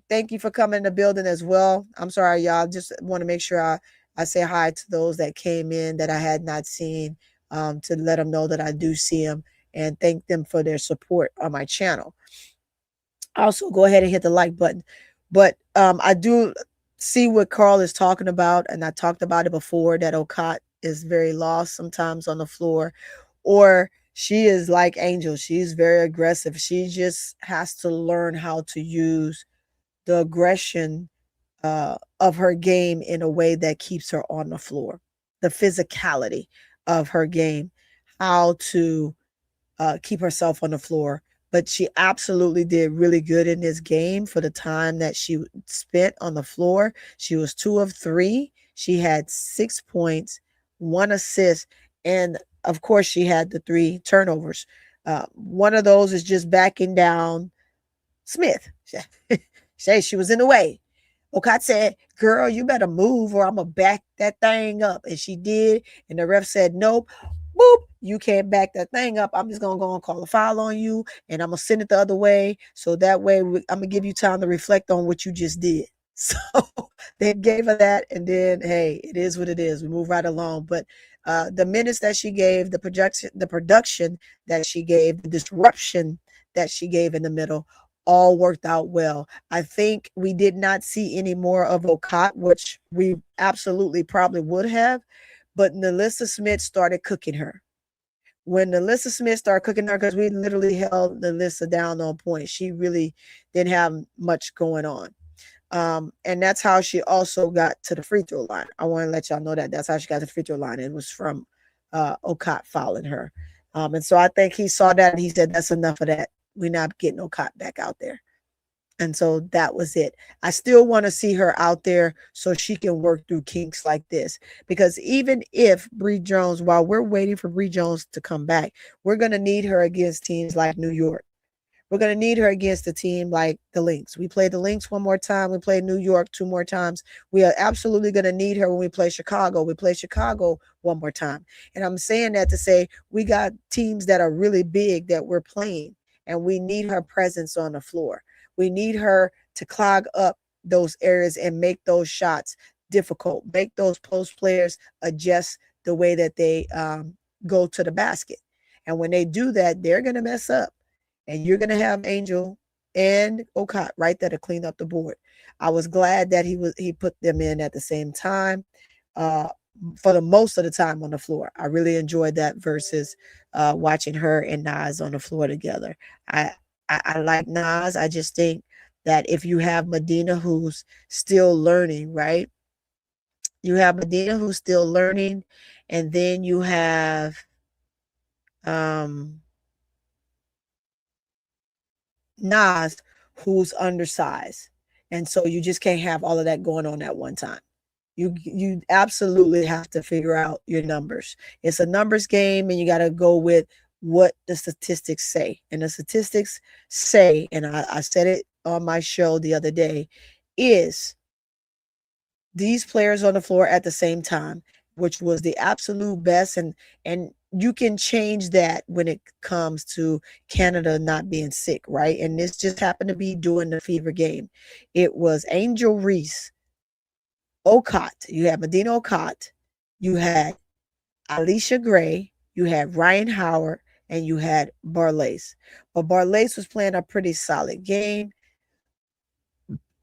Thank you for coming in the building as well. I'm sorry, y'all. Just want to make sure I say hi to those that came in that I had not seen, to let them know that I do see them and thank them for their support on my channel. Also, go ahead and hit the like button. But I do see what Carl is talking about, and I talked about it before, that Ocott is very lost sometimes on the floor, or she is like Angel. She's very aggressive. She just has to learn how to use the aggression of her game in a way that keeps her on the floor. The physicality of her game, how to keep herself on the floor. But she absolutely did really good in this game for the time that she spent on the floor. She was 2 of 3. She had 6 points, 1 assist, and of course she had the 3 turnovers. One of those is just backing down Smith. She was in the way. Ocott said, girl, you better move or I'm going to back that thing up. And she did. And the ref said, nope. Boop, you can't back that thing up. I'm just going to go and call a foul on you. And I'm going to send it the other way. So that way I'm going to give you time to reflect on what you just did. So they gave her that. And then, hey, it is what it is. We move right along. But the minutes that she gave, the production that she gave, the disruption that she gave in the middle, all worked out well. I think we did not see any more of Ocott, which we absolutely probably would have, but Allisha Smith started cooking her. When Allisha Smith started cooking her, because we literally held Allisha down on point, she really didn't have much going on. And that's how she also got to the free throw line. I want to let y'all know that that's how she got to the free throw line. It was from Ocott fouling her. And so I think he saw that and he said, that's enough of that. We're not getting Okot back out there. And so that was it. I still want to see her out there so she can work through kinks like this. Because even if Bree Jones, while we're waiting for Bree Jones to come back, we're going to need her against teams like New York. We're going to need her against a team like the Lynx. We played the Lynx one more time. We played New York 2 more times. We are absolutely going to need her when we play Chicago. We play Chicago 1 more time. And I'm saying that to say we got teams that are really big that we're playing, and we need her presence on the floor. We need her to clog up those areas and make those shots difficult, make those post players adjust the way that they go to the basket. And when they do that, they're going to mess up. And you're going to have Angel and Okot right there to clean up the board. I was glad that he put them in at the same time for the most of the time on the floor. I really enjoyed that versus watching her and Nas on the floor together. I like Nas. I just think that if you have Medina who's still learning, right? You have Medina who's still learning, and then you have Nas who's undersized. And so you just can't have all of that going on at one time. You absolutely have to figure out your numbers. It's a numbers game, and you got to go with what the statistics say. And the statistics say, and I said it on my show the other day, is these players on the floor at the same time, which was the absolute best. And you can change that when it comes to Canada not being sick, right? And this just happened to be during the fever game. It was Angel Reese, Okot. You had Medina Okot. You had Allisha Gray. You had Rhyne Howard. And you had Barlace. But Barlace was playing a pretty solid game.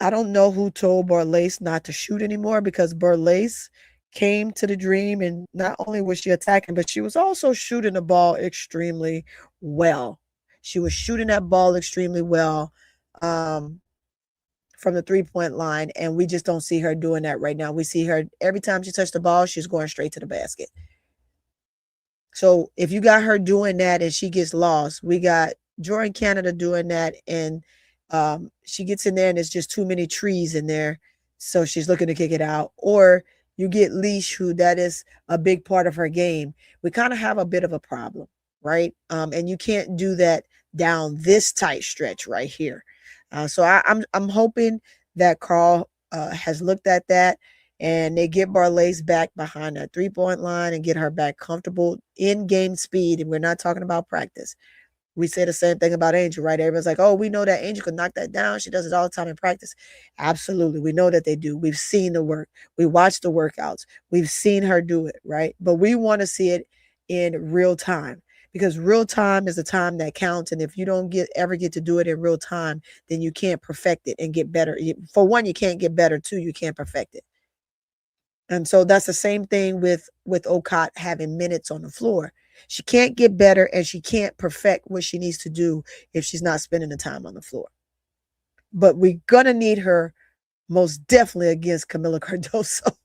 I don't know who told Barlace not to shoot anymore, because Barlace came to the Dream, and not only was she attacking, but she was also shooting the ball extremely well. She was shooting that ball extremely well from the 3-point line, and we just don't see her doing that right now. We see her every time she touched the ball, she's going straight to the basket. So if you got her doing that and she gets lost, we got Jordin Canada doing that, and she gets in there and there's just too many trees in there, so she's looking to kick it out. Or you get Leash, who that is a big part of her game. We kind of have a bit of a problem, right? And you can't do that down this tight stretch right here. So I'm hoping that Carl has looked at that, and they get Barlace back behind that 3-point line and get her back comfortable in game speed. And we're not talking about practice. We say the same thing about Angel, right? Everyone's like, oh, we know that Angel can knock that down. She does it all the time in practice. Absolutely. We know that they do. We've seen the work. We watch the workouts. We've seen her do it, right? But we want to see it in real time, because real time is the time that counts. And if you don't ever get to do it in real time, then you can't perfect it and get better. For one, you can't get better. Two, you can't perfect it. And so that's the same thing with Okot having minutes on the floor. She can't get better, and she can't perfect what she needs to do if she's not spending the time on the floor. But we're going to need her most definitely against Camila Cardoso.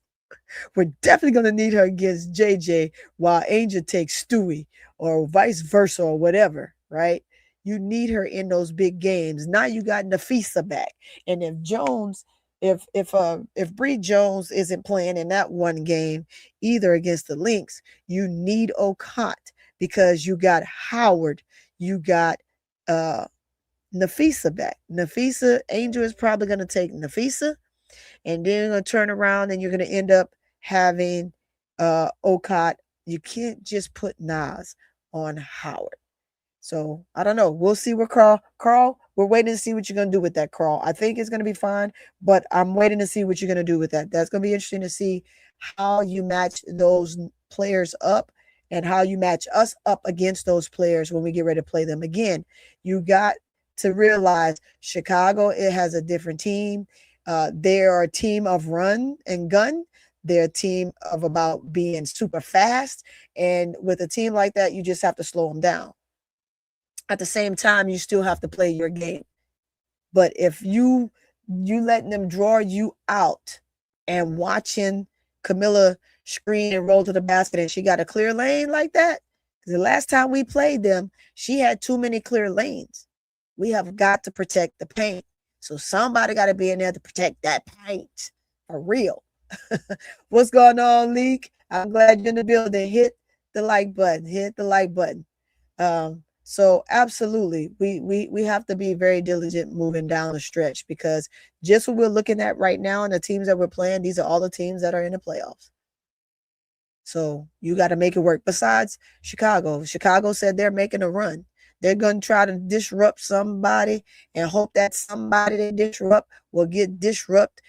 We're definitely going to need her against JJ while Angel takes Stewie, or vice versa, or whatever, right? You need her in those big games. Now you got Nafisa back. And if Jones, if Bree Jones isn't playing in that one game either against the Lynx, you need Okot, because you got Howard, you got Nafisa back. Nafisa, Angel is probably going to take Nafisa, and then you're going to turn around and you're going to end up having Okot. You can't just put Nas on Howard. So I don't know. We'll see what Carl, we're waiting to see what you're going to do with that, Carl. I think it's going to be fine, but I'm waiting to see what you're going to do with that. That's going to be interesting to see how you match those players up, and how you match us up against those players when we get ready to play them again. You got to realize Chicago, it has a different team. They are a team of run and gun. They're a team of about being super fast. And with a team like that, you just have to slow them down. At the same time, you still have to play your game. But if you letting them draw you out and watching Camila screen and roll to the basket, and she got a clear lane like that, The last time we played them, she had too many clear lanes. We have got to protect the paint. So somebody got to be in there to protect that paint for real. What's going on, Leak? I'm glad you're in the building. Hit the like button. Hit the like button. So absolutely, we have to be very diligent moving down the stretch, because just what we're looking at right now and the teams that we're playing, these are all the teams that are in the playoffs. So you got to make it work. Besides Chicago said they're making a run. They're going to try to disrupt somebody and hope that somebody they disrupt will get disrupted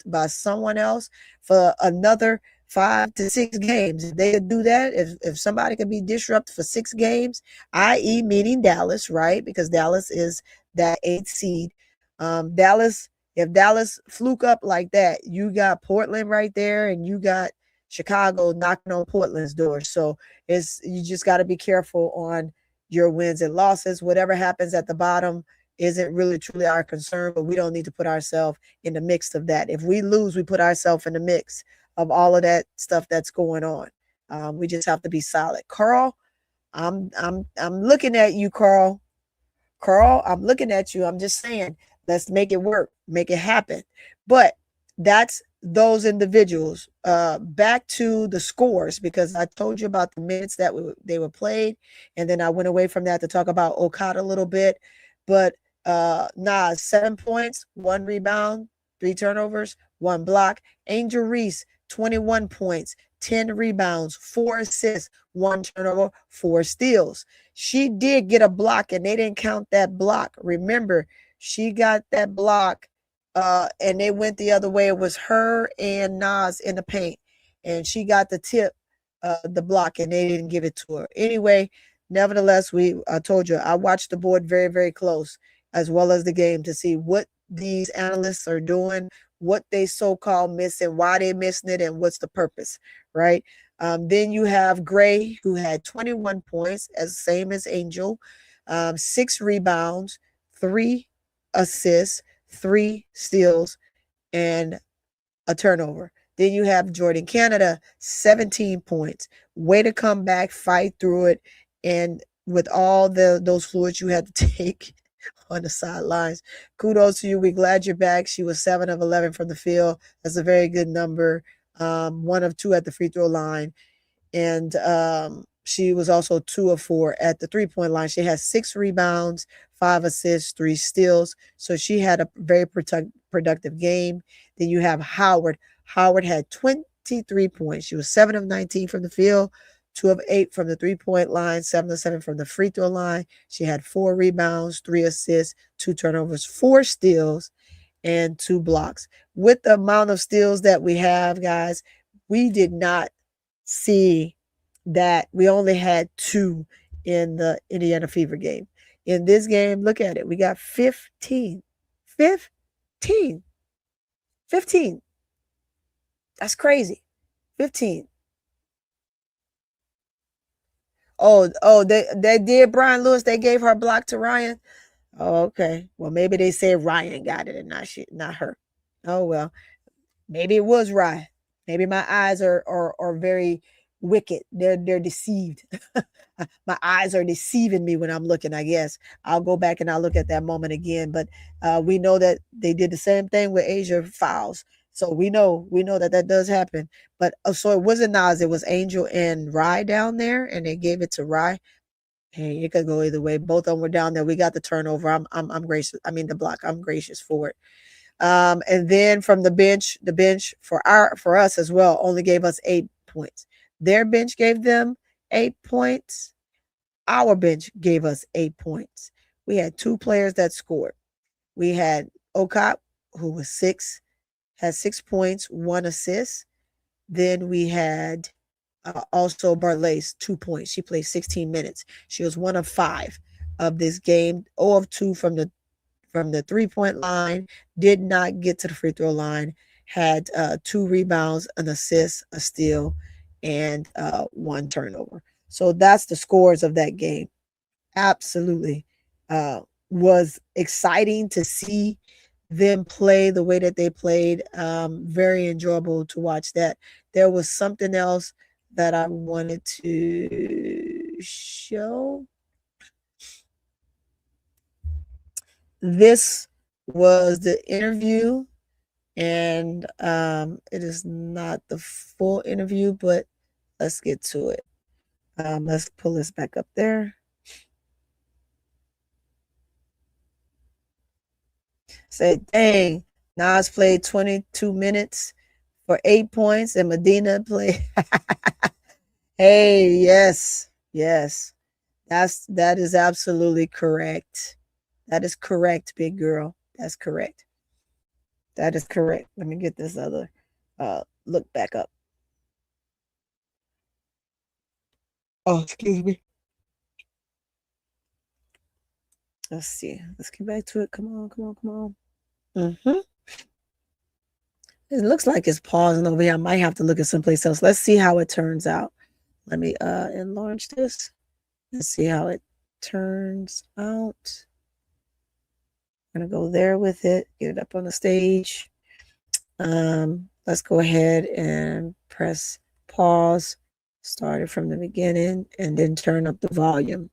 by someone else for another 5 to 6 games. If they could do that, if somebody could be disrupted for 6 games, i.e. meaning Dallas, right? Because Dallas is that 8th seed. If Dallas fluke up like that, you got Portland right there, and you got Chicago knocking on Portland's door. So you just got to be careful on your wins and losses. Whatever happens at the bottom isn't really truly our concern, but we don't need to put ourselves in the mix of that. If we lose, we put ourselves in the mix of all of that stuff that's going on. We just have to be solid. Carl, I'm looking at you, Carl. Carl, I'm looking at you. I'm just saying, let's make it work, make it happen. But that's those individuals. Back to the scores, because I told you about the minutes that they were played, and then I went away from that to talk about Okada a little bit. But Nas, 7 points, 1 rebound, 3 turnovers, 1 block. Angel Reese, 21 points, 10 rebounds, 4 assists, 1 turnover, 4 steals. She did get a block, and they didn't count that block. Remember, she got that block, and they went the other way. It was her and Nas in the paint, and she got the tip, the block, and they didn't give it to her. Anyway, nevertheless, I told you, I watched the board very, very close, as well as the game, to see what these analysts are doing, what they so-called missing, why they're missing it, and what's the purpose, right? Then you have Gray, who had 21 points, same as Angel, 6 rebounds, 3 assists, 3 steals, and a turnover. Then you have Jordin Canada, 17 points. Way to come back, fight through it, and with all those fluids you had to take on the sidelines. Kudos to you. We're glad you're back. She was 7 of 11 from the field. That's a very good number. 1 of 2 at the free throw line. And she was also 2 of 4 at the 3-point line. She has 6 rebounds, 5 assists, 3 steals. So she had a very productive game. Then you have Howard. Howard had 23 points. She was 7 of 19 from the field, 2 of 8 from the 3-point line, 7 of 7 from the free throw line. She had 4 rebounds, 3 assists, 2 turnovers, 4 steals, and 2 blocks. With the amount of steals that we have, guys, we did not see that. We only had 2 in the Indiana Fever game. In this game, look at it. We got 15. 15. 15. That's crazy. 15. Oh, they did, Brian Lewis. They gave her a block to Ryan. Oh, okay. Well, maybe they said Ryan got it and not her. Oh well. Maybe it was Ryan. Maybe my eyes are very wicked. They're deceived. My eyes are deceiving me when I'm looking, I guess. I'll go back and I'll look at that moment again. But we know that they did the same thing with Asia fouls. So we know that does happen. But so it wasn't Nas, it was Angel and Rye down there, and they gave it to Rye. Hey, it could go either way. Both of them were down there. We got the turnover. I'm gracious. I mean the block. I'm gracious for it. And then from the bench for us as well only gave us 8 points. Their bench gave them 8 points. Our bench gave us 8 points. We had 2 players that scored. We had Okap, who was 6, had 6 points, 1 assist. Then we had also Barlace, 2 points. She played 16 minutes. She was 1 of 5 of this game, 0 of 2 from the 3-point line, did not get to the free throw line, had 2 rebounds, an assist, a steal, and 1 turnover. So that's the scores of that game. Absolutely was exciting to see them play the way that they played. Very enjoyable to watch that. There was something else that I wanted to show. This was the interview, and it is not the full interview, but let's get to it. Let's pull this back up there. Say, dang, Nas played 22 minutes for 8 points, and Medina played. Hey, yes, that is absolutely correct. That is correct, big girl. That's correct. That is correct. Let me get this other look back up. Oh, excuse me. Let's see. Let's get back to it. Come on. It looks like it's pausing over here. I might have to look at someplace else. Let's see how it turns out. Let me enlarge this. Let's see how it turns out. I'm gonna go there with it, get it up on the stage. Let's go ahead and press pause, start it from the beginning, and then turn up the volume.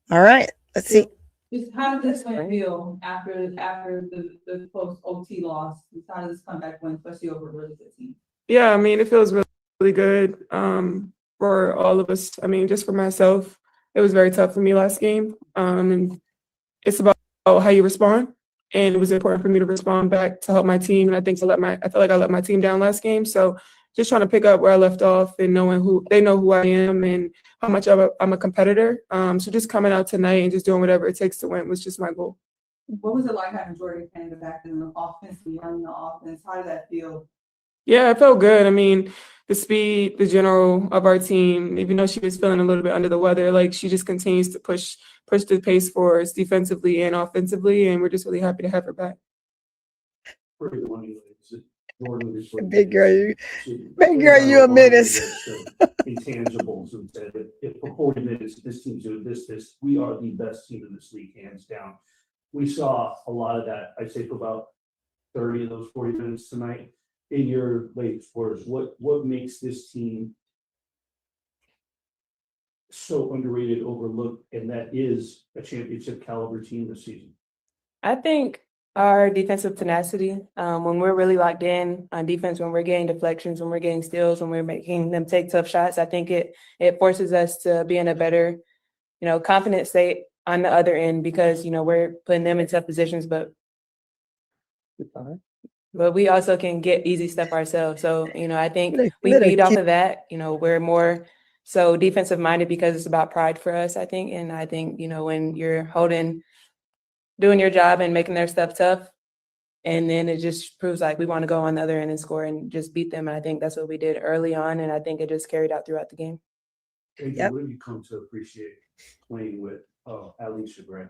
All right, let's see. Just how did this win feel after the post OT loss? How does this comeback win, especially over a really good team? Yeah, I mean, it feels really, really good for all of us. I mean, just for myself, it was very tough for me last game. And it's about how you respond. And it was important for me to respond back to help my team. And I think I feel like I let my team down last game. So just trying to pick up where I left off and knowing they know who I am and how much I'm a competitor. So just coming out tonight and just doing whatever it takes to win was just my goal. What was it like having Jordin Canada back in the offense, running the offense? How did that feel? Yeah, it felt good. I mean, the speed, the general of our team, even though she was feeling a little bit under the weather, like she just continues to push the pace for us defensively and offensively, and we're just really happy to have her back. Big girl, you a menace. Intangibles and said if for 40 minutes this team's doing this, we are the best team in this league, hands down. We saw a lot of that, I'd say, for about 30 of those 40 minutes tonight. In your latest words, what makes this team so underrated, overlooked, and that is a championship caliber team this season? I think our defensive tenacity, when we're really locked in on defense, when we're getting deflections, when we're getting steals, when we're making them take tough shots, I think it forces us to be in a better, confident state on the other end because, we're putting them in tough positions, but we also can get easy stuff ourselves. So, I think we feed off of that. We're more so defensive minded because it's about pride for us, I think. And I think, when you're doing your job and making their stuff tough, and then it just proves like we want to go on the other end and score and just beat them. And I think that's what we did early on. And I think it just carried out throughout the game. Angel, what have you come to appreciate playing with Allisha Gray?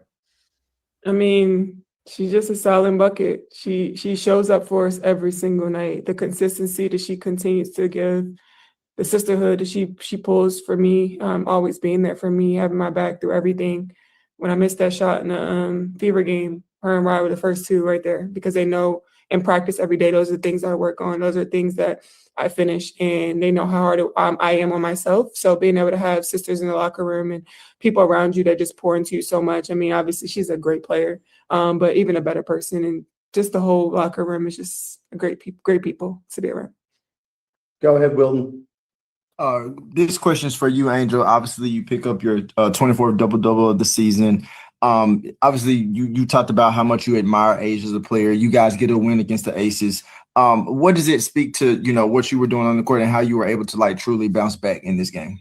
I mean, she's just a solid bucket. She shows up for us every single night. The consistency that she continues to give, the sisterhood that she pulls for me, always being there for me, having my back through everything. When I missed that shot in the Fever game, her and Rye were the first two right there because they know in practice every day, those are things I work on. Those are things that I finish, and they know how hard I am on myself. So being able to have sisters in the locker room and people around you that just pour into you so much. I mean, obviously she's a great player, but even a better person, and just the whole locker room is just great people to be around. Go ahead, Wilton. This question is for you, Angel. Obviously, you pick up your 24th double-double of the season. Obviously, you talked about how much you admire Age as a player. You guys get a win against the Aces. What does it speak to, what you were doing on the court and how you were able to truly bounce back in this game?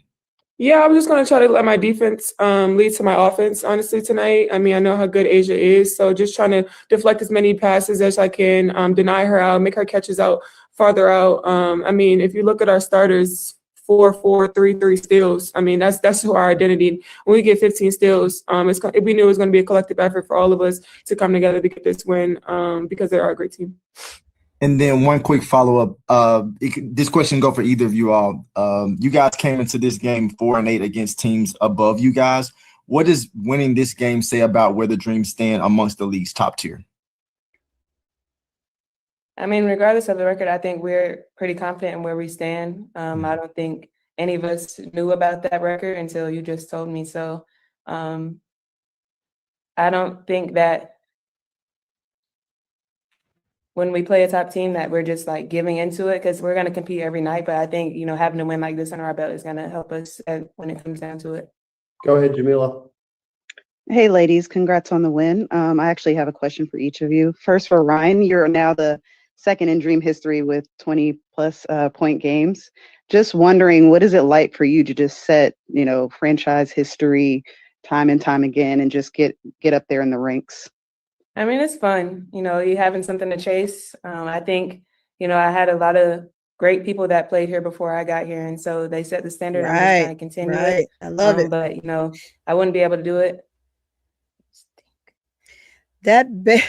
Yeah, I was just going to try to let my defense lead to my offense, honestly, tonight. I mean, I know how good Asia is, so just trying to deflect as many passes as I can, deny her out, make her catches out farther out. I mean, if you look at our starters, 4-4, 3-3 steals. I mean, that's who our identity. When we get 15 steals, we knew it was going to be a collective effort for all of us to come together to get this win because they are a great team. And then one quick follow-up. This question go for either of you all. You guys came into this game 4-8 against teams above you guys. What does winning this game say about where the Dreams stand amongst the league's top tier? I mean, regardless of the record, I think we're pretty confident in where we stand. I don't think any of us knew about that record until you just told me. So I don't think that when we play a top team that we're just like giving into it, because we're going to compete every night. But I think, you know, having a win like this under our belt is going to help us when it comes down to it. Go ahead, Jamila. Hey, ladies, congrats on the win. I actually have a question for each of you. First, for Rhyne, you're now the second in Dream history with 20-plus point games. Just wondering, what is it like for you to just set, you know, franchise history time and time again and just get up there in the ranks? I mean, it's fun, you know, you having something to chase. I think, you know, I had a lot of great people that played here before I got here. And so they set the standard. I'm just trying to continue it. I love it. But, you know, I wouldn't be able to do it. That baby,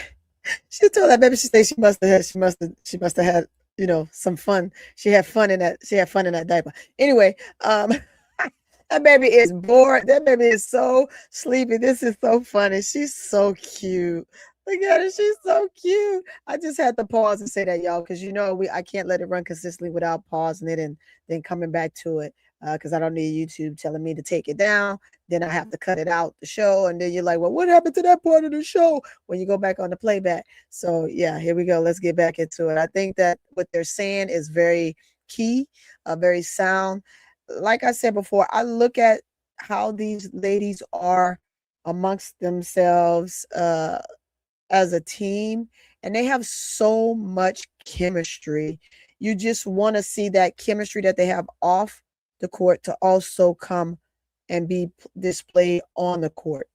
she told that baby, she said she must have had, you know, some fun. She had fun in that diaper. Anyway, that baby is bored. That baby is so sleepy. This is so funny. She's so cute. Look at her. She's so cute. I just had to pause and say that, y'all, because you know I can't let it run consistently without pausing it and then coming back to it. Because I don't need YouTube telling me to take it down. Then I have to cut it out the show. And then you're like, well, what happened to that part of the show when you go back on the playback? So yeah, here we go. Let's get back into it. I think that what they're saying is very key, very sound. Like I said before, I look at how these ladies are amongst themselves as a team, and they have so much chemistry. You just want to see that chemistry that they have off the court to also come and be displayed on the court.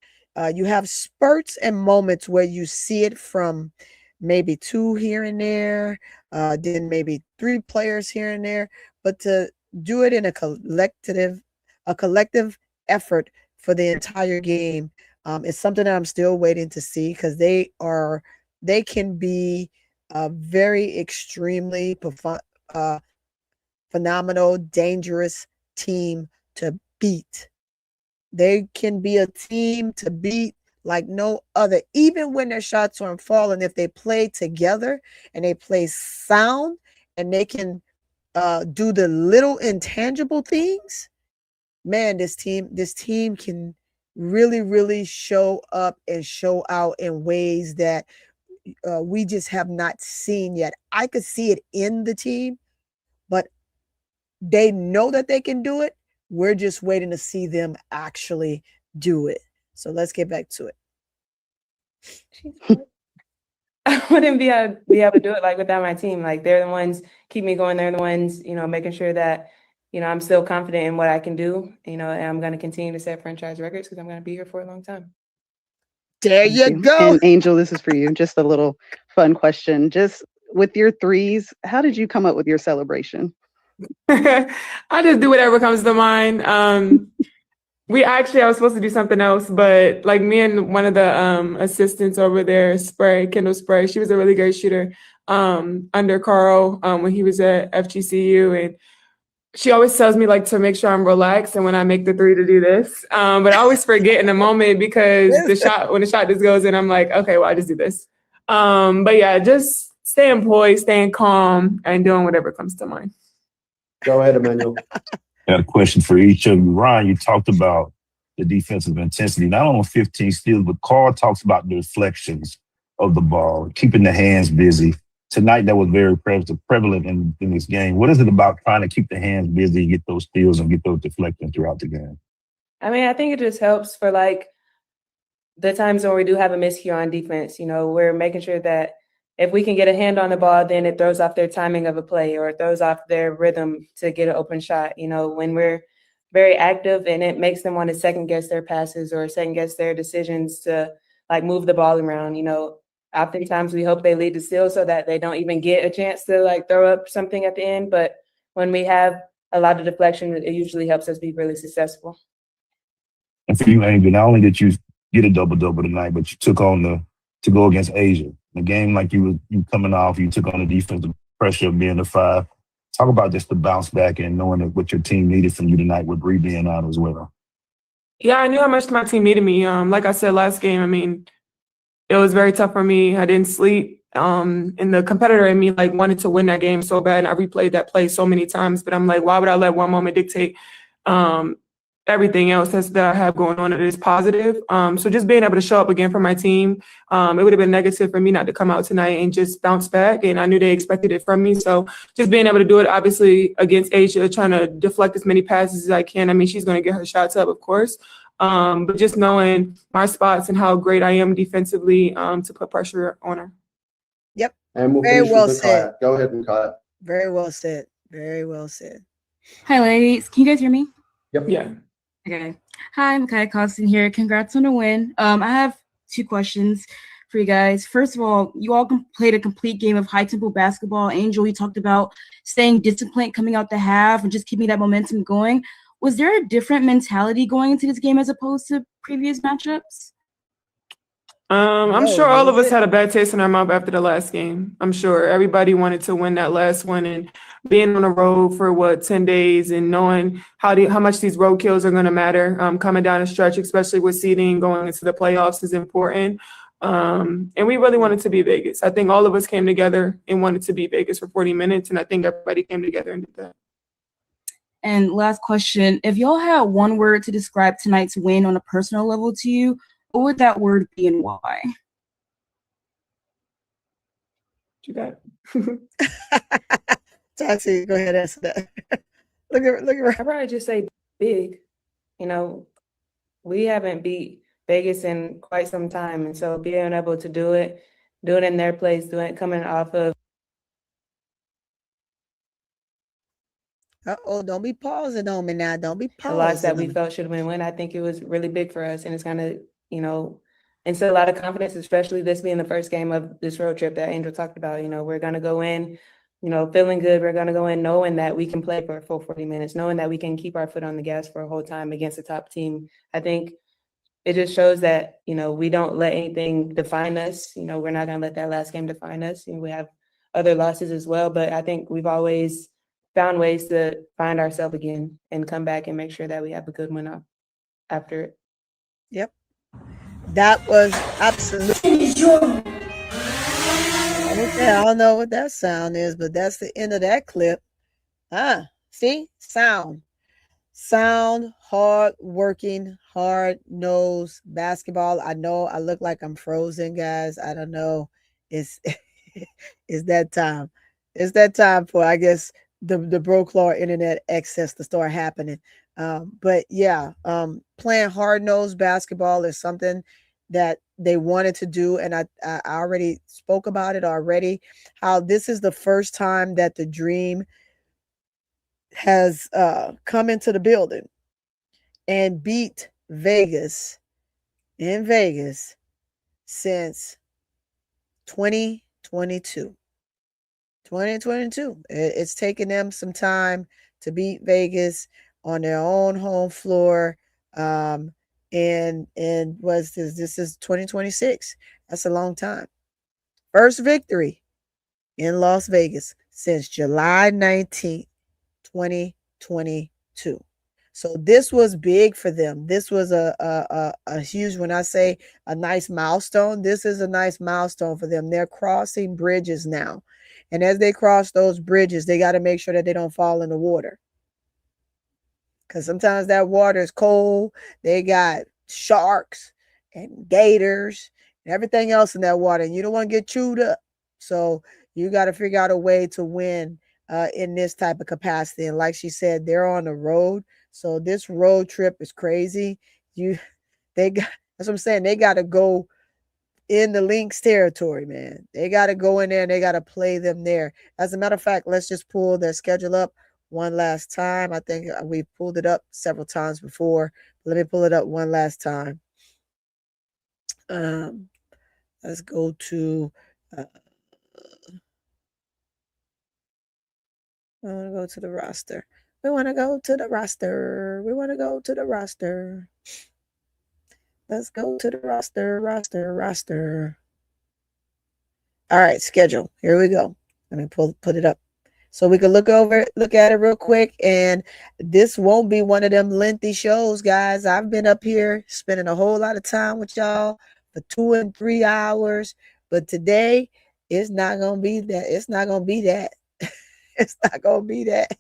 You have spurts and moments where you see it from maybe 2 here and there, then maybe 3 players here and there, but to do it in a collective effort for the entire game is something that I'm still waiting to see, because they can be a very extremely phenomenal, dangerous team to beat. They can be a team to beat like no other, even when their shots aren't falling. If they play together and they play sound and they can do the little intangible things, man, this team can really, really show up and show out in ways that we just have not seen yet. I could see it in the team, but they know that they can do it. We're just waiting to see them actually do it. So let's get back to it. I wouldn't be able to do it like without my team. Like, they're the ones keep me going. They're the ones, you know, making sure that, you know, I'm still confident in what I can do, you know, and I'm going to continue to set franchise records because I'm going to be here for a long time. There you go. And Angel, this is for you. Just a little fun question. Just with your threes, how did you come up with your celebration? I just do whatever comes to mind. I was supposed to do something else, but like me and one of the assistants over there, Kendall Spray, she was a really great shooter under Carl when he was at FGCU, and she always tells me like to make sure I'm relaxed and when I make the three to do this. But I always forget in the moment because when the shot just goes in, I'm like, okay, well, I just do this. But yeah, just staying poised, staying calm, and doing whatever comes to mind. Go ahead, Emmanuel. I got a question for each of you. Rhyne, you talked about the defensive intensity, not only 15 steals, but Carl talks about the reflections of the ball, keeping the hands busy. Tonight, that was very prevalent in this game. What is it about trying to keep the hands busy, get those steals, and get those deflections throughout the game? I mean, I think it just helps for like the times when we do have a miscue on defense. You know, we're making sure that if we can get a hand on the ball, then it throws off their timing of a play or it throws off their rhythm to get an open shot. You know, when we're very active and it makes them want to second guess their passes or second guess their decisions to like move the ball around. You know, oftentimes we hope they lead to steal so that they don't even get a chance to like throw up something at the end. But when we have a lot of deflection, it usually helps us be really successful. And for you, Angel, not only did you get a double-double tonight, but you took on to go against Asia. The game, like you coming off, you took on the defensive pressure of being the 5. Talk about just the bounce back and knowing that what your team needed from you tonight with Bree being out as well. Yeah, I knew how much my team needed me. Like I said last game, I mean, it was very tough for me. I didn't sleep. and the competitor in me like wanted to win that game so bad, and I replayed that play so many times. But I'm like, why would I let one moment dictate everything else that I have going on that is positive? So just being able to show up again for my team, it would have been negative for me not to come out tonight and just bounce back. And I knew they expected it from me. So just being able to do it, obviously against Asia, trying to deflect as many passes as I can. I mean, she's going to get her shots up, of course. But just knowing my spots and how great I am defensively to put pressure on her. Yep. And we'll Very finish well with said. Micaiah. Go ahead, Micaiah. Very well said. Very well said. Hi, ladies. Can you guys hear me? Yep. Yeah. Okay. Hi, Micaiah Costin here. Congrats on the win. I have 2 questions for you guys. First of all, you all played a complete game of high-tempo basketball. Angel, you talked about staying disciplined coming out the half and just keeping that momentum going. Was there a different mentality going into this game as opposed to previous matchups? I'm sure all of us had a bad taste in our mouth after the last game. I'm sure everybody wanted to win that last one, and being on the road for 10 days and knowing how much these road kills are going to matter coming down the stretch, especially with seeding going into the playoffs, is important. And we really wanted to be Vegas. I think all of us came together and wanted to be Vegas for 40 minutes, and I think everybody came together and did that. And last question, if y'all had one word to describe tonight's win on a personal level to you, what would that word be and why? You got Toxie, go ahead and answer that. Look at her. I'd probably just say big. You know, we haven't beat Vegas in quite some time, and so being able to do it in their place, coming off of. Uh-oh, don't be pausing on me now. Don't be pausing. The loss that we on me. felt should have been win. I think it was really big for us, and it's going to, instill a lot of confidence, especially this being the first game of this road trip that Angel talked about. We're going to go in, feeling good. We're going to go in knowing that we can play for a full 40 minutes, knowing that we can keep our foot on the gas for a whole time against a top team. I think it just shows that, we don't let anything define us. We're not going to let that last game define us. We have other losses as well, but I think we've always found ways to find ourselves again and come back and make sure that we have a good win after it. Yep. That was absolutely. Okay, I don't know what that sound is, but that's the end of that clip. See? Sound, hard working, hard nosed basketball. I know I look like I'm frozen, guys. I don't know. It's that time. It's that time for, I guess, the Broclaw internet excess to start happening. But yeah, playing hard-nosed basketball is something that they wanted to do, and I already spoke about it already, how this is the first time that the Dream has come into the building and beat Vegas in Vegas since 2022. 2022. It's taken them some time to beat Vegas on their own home floor. And was this is 2026. That's a long time. First victory in Las Vegas since July 19th, 2022. So this was big for them. This was a huge, when I say a nice milestone, this is a nice milestone for them. They're crossing bridges now. And as they cross those bridges, they got to make sure that they don't fall in the water. Because sometimes that water is cold. They got sharks and gators and everything else in that water. And you don't want to get chewed up. So you got to figure out a way to win in this type of capacity. And like she said, they're on the road. So this road trip is crazy. That's what I'm saying. They got to go in the Lynx territory, man. They got to go in there and they got to play them there. As a matter of fact, let's just pull their schedule up one last time. I think we pulled it up several times before. Let me pull it up one last time. Let's go to I want to go to the roster. We want to go to the roster. Let's go to the roster. All right, schedule. Here we go. Let me put it up so we can look at it real quick. And this won't be one of them lengthy shows, guys. I've been up here spending a whole lot of time with y'all for 2 and 3 hours. But today, It's not gonna be that. It's not gonna be that. It's not gonna be that.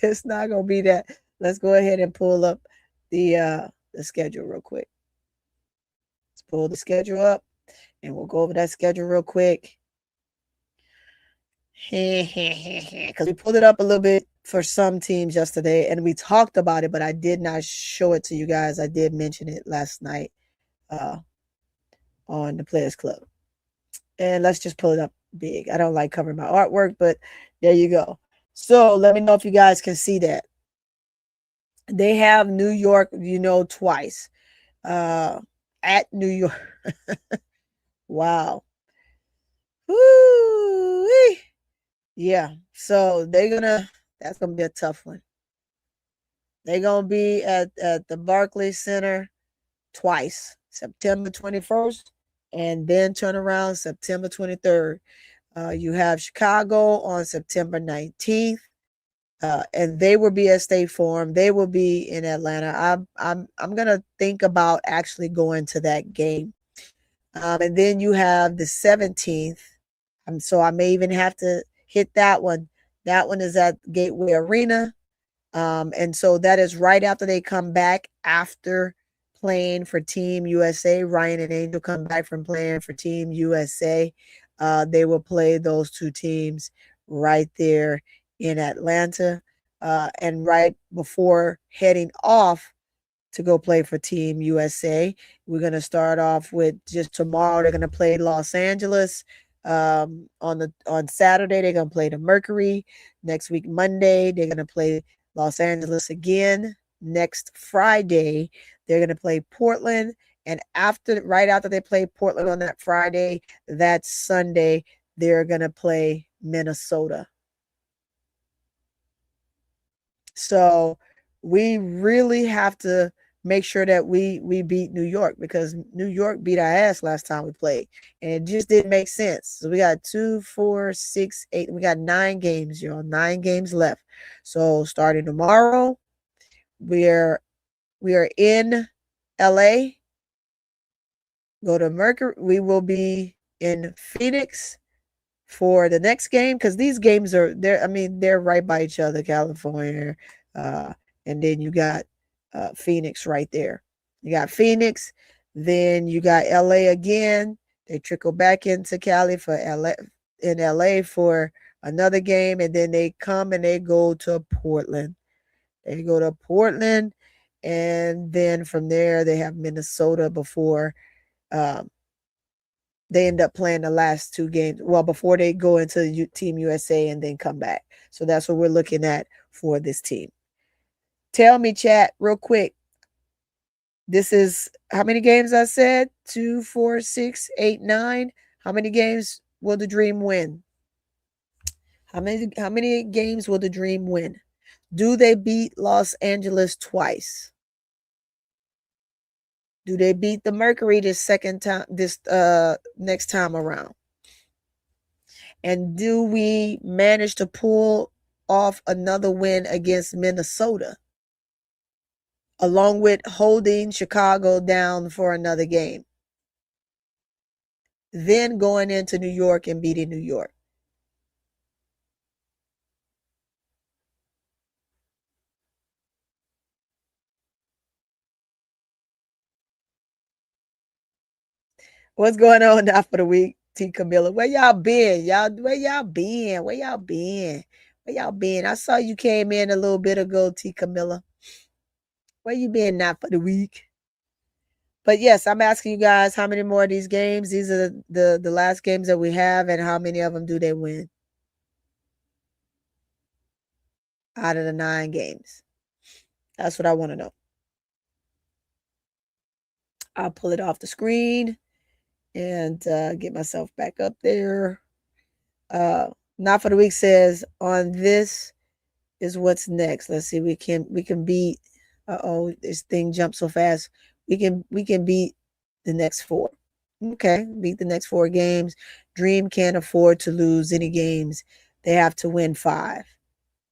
It's not gonna be that. Let's go ahead and pull up the schedule real quick. Let's pull the schedule up and we'll go over that schedule real quick. Because we pulled it up a little bit for some teams yesterday and we talked about it, but I did not show it to you guys. I did mention it last night on the Players Club. And let's just pull it up big. I don't like covering my artwork, but there you go. So let me know if you guys can see that. They have New York, twice. At New York. Wow. Woo-wee. Yeah. So that's gonna be a tough one. They're gonna be at the Barclays Center twice, September 21st, and then turn around September 23rd. You have Chicago on September 19th. And they will be at State Farm. They will be in Atlanta. I'm gonna think about actually going to that game. And then you have the 17th. So I may even have to hit that one. That one is at Gateway Arena. And so that is right after they come back after playing for Team USA. Ryan and Angel come back from playing for Team USA. They will play those two teams right there in Atlanta, and right before heading off to go play for Team USA. We're going to start off with just tomorrow. They're going to play Los Angeles. On Saturday, they're going to play the Mercury. Next week, Monday, they're going to play Los Angeles again. Next Friday, they're going to play Portland. And right after they play Portland on that Friday, that Sunday, they're going to play Minnesota. So we really have to make sure that we beat New York, because New York beat our ass last time we played. And it just didn't make sense. So we got 2, 4, 6, 8. We got 9 games, 9 games left. So starting tomorrow, we are in LA. Go to Mercury. We will be in Phoenix for the next game, because these games they're right by each other, California, and then you got Phoenix right there. You got Phoenix, then you got LA again. They trickle back into Cali for LA for another game, and then they come and they go to Portland. They go to Portland, and then from there they have Minnesota before they end up playing the last 2 games. Well, before they go into Team USA and then come back. So that's what we're looking at for this team. Tell me, chat, real quick. This is how many games I said? 2, 4, 6, 8, 9. How many games will the Dream win? How many games will the Dream win? Do they beat Los Angeles twice? Do they beat the Mercury this next time around? And do we manage to pull off another win against Minnesota, along with holding Chicago down for another game? Then going into New York and beating New York. What's going on now for the week, T. Camilla? Where y'all been? Where y'all been? I saw you came in a little bit ago, T. Camilla. Where you been now for the week? But yes, I'm asking you guys, how many more of these games? These are the last games that we have, and how many of them do they win out of the 9 games? That's what I want to know. I'll pull it off the screen and get myself back up there. Not for the week says on this is what's next. Let's see. We can beat. This thing jumped so fast. We can beat the next 4. Okay, beat the next 4 games. Dream can't afford to lose any games. They have to win 5.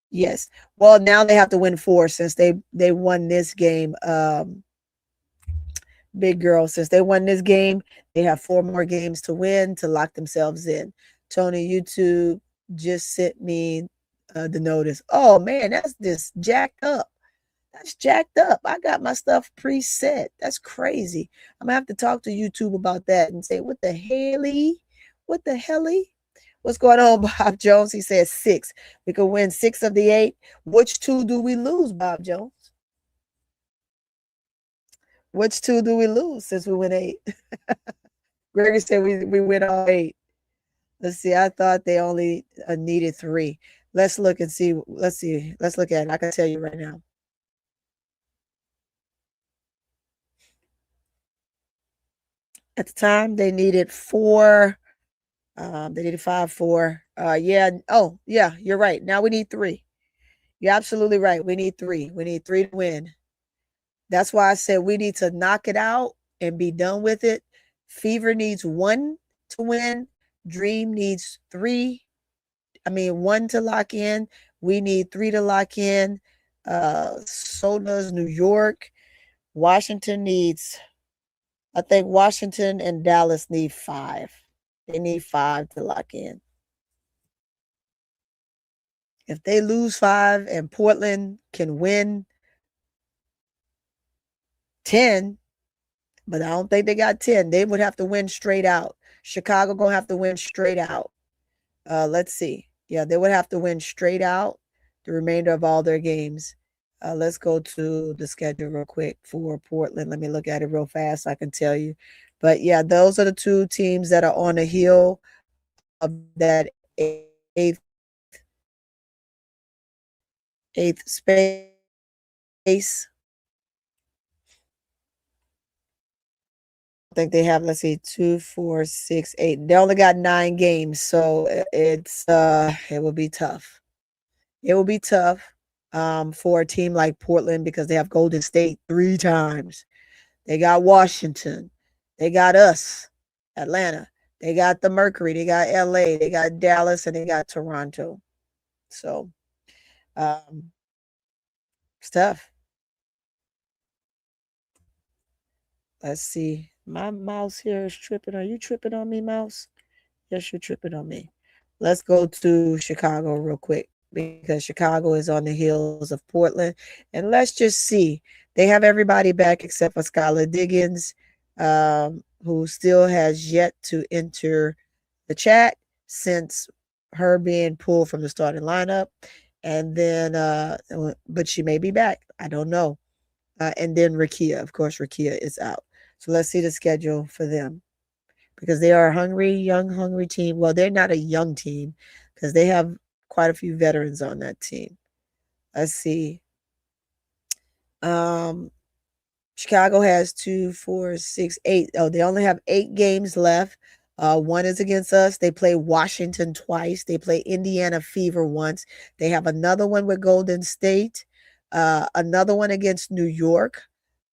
Yes. Well, now they have to win 4 since they won this game. Big girl, since they won this game, they have 4 more games to win to lock themselves in. Tony, YouTube just sent me the notice. Oh man, that's just jacked up. That's jacked up. I got my stuff preset. That's crazy. I'm gonna have to talk to YouTube about that and say, what the helly? What the helly? What's going on, Bob Jones? He says 6. We could win 6 of the 8. Which 2 do we lose, Bob Jones? Which 2 do we lose since we win 8? Gregory said we win all 8. Let's see. I thought they only needed 3. Let's look and see. Let's see. Let's look at it. I can tell you right now. At the time, they needed 4. They needed 5, 4. Yeah. Oh, yeah. You're right. Now we need 3. You're absolutely right. We need 3. We need 3 to win. That's why I said we need to knock it out and be done with it. Fever needs 1 to win. Dream needs 1 to lock in. We need 3 to lock in. So does New York. Washington needs, I think Washington and Dallas need 5. They need 5 to lock in. If they lose 5 and Portland can win 10, but I don't think they got 10. They would have to win straight out. Chicago gonna have to win straight out. Let's see. Yeah, they would have to win straight out the remainder of all their games. Let's go to the schedule real quick for Portland. Let me look at it real fast so I can tell you. But yeah, those are the 2 teams that are on the heel of that 8th space. I think they have, let's see, 2, 4, 6, 8. They only got 9 games, so it will be tough. It will be tough for a team like Portland because they have Golden State 3 times. They got Washington. They got us, Atlanta. They got the Mercury. They got LA. They got Dallas, and they got Toronto. So it's tough. Let's see. My mouse here is tripping. Are you tripping on me, mouse? Yes, you're tripping on me. Let's go to Chicago real quick because Chicago is on the heels of Portland. And let's just see. They have everybody back except for Skylar Diggins, who still has yet to enter the chat since her being pulled from the starting lineup. And then, but she may be back. I don't know. And then Rakia. Of course, Rakia is out. So let's see the schedule for them because they are a young, hungry team. Well, they're not a young team because they have quite a few veterans on that team. Let's see. Chicago has 2, 4, 6, 8. Oh, they only have 8 games left. 1 is against us. They play Washington twice. They play Indiana Fever once. They have another one with Golden State. Another one against New York.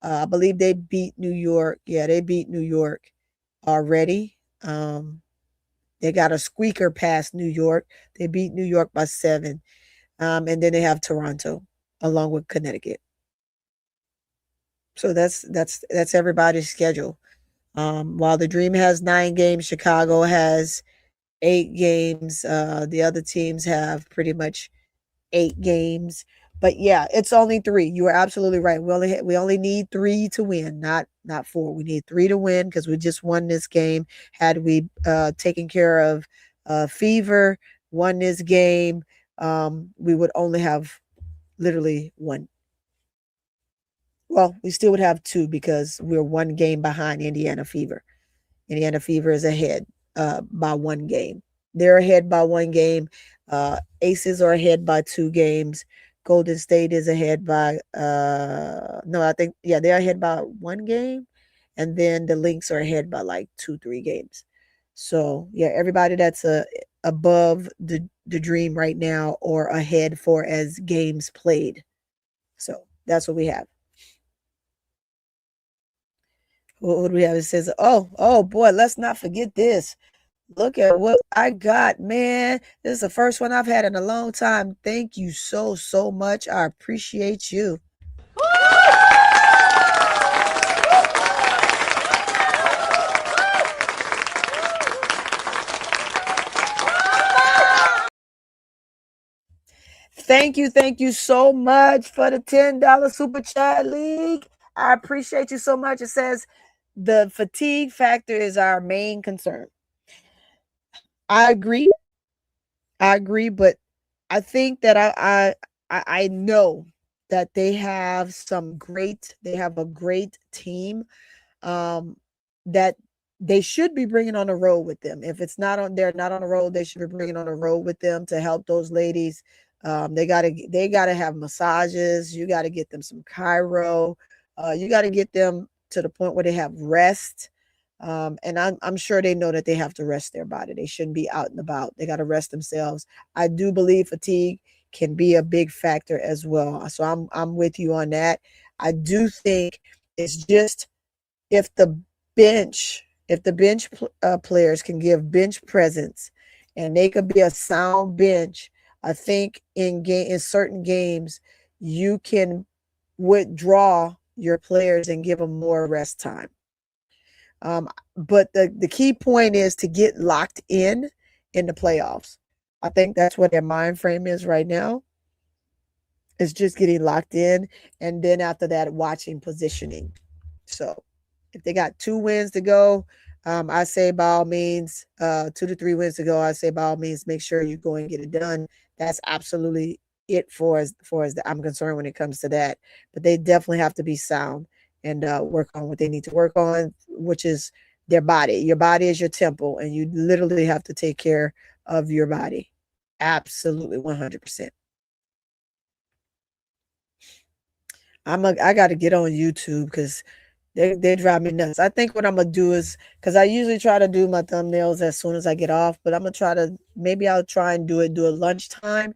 I believe they beat New York. Yeah, they beat New York already. They got a squeaker past New York. They beat New York by 7. And then they have Toronto along with Connecticut. So that's everybody's schedule. While the Dream has 9 games, Chicago has 8 games. The other teams have pretty much 8 games. But yeah, it's only 3. You are absolutely right. We only need 3 to win, not 4. We need 3 to win because we just won this game. Had we taken care of Fever, won this game, we would only have literally 1. Well, we still would have 2 because we're 1 game behind Indiana Fever. Indiana Fever is ahead by 1 game. They're ahead by 1 game. Aces are ahead by 2 games. Golden State is ahead by they're ahead by 1 game. And then the Lynx are ahead by like 2, 3 games. So yeah, everybody that's above the Dream right now or ahead for as games played. So that's what we have. What do we have? It says, oh boy, let's not forget this. Look at what I got, man. This is the first one I've had in a long time. Thank you so much. I appreciate you. Thank you so much for the $10 super chat league. I appreciate you so much. It says the fatigue factor is our main concern. I agree, but I think that I know that they have a great team that they should be bringing on the road with them. If it's not on, they're not on the road, they should be bringing on the road with them to help those ladies. They gotta have massages. You got to get them some chiro. You got to get them to the point where they have rest. And I'm sure they know that they have to rest their body. They shouldn't be out and about. They got to rest themselves. I do believe fatigue can be a big factor as well. So I'm with you on that. I do think it's just if the bench players can give bench presence and they could be a sound bench, I think in certain games you can withdraw your players and give them more rest time. But the key point is to get locked in the playoffs. I think that's what their mind frame is right now. It's just getting locked in, and then after that, watching positioning. So if they got 2 wins to go, I say by all means, 2 to 3 wins to go, I say by all means, make sure you go and get it done. That's absolutely it for as I'm concerned when it comes to that. But they definitely have to be sound and work on what they need to work on, which is their body. Your body is your temple, and you literally have to take care of your body. Absolutely, 100%. I got to get on YouTube because they drive me nuts. I think what I'm gonna do is, because I usually try to do my thumbnails as soon as I get off, but I'm gonna try to, maybe I'll try and do it lunchtime,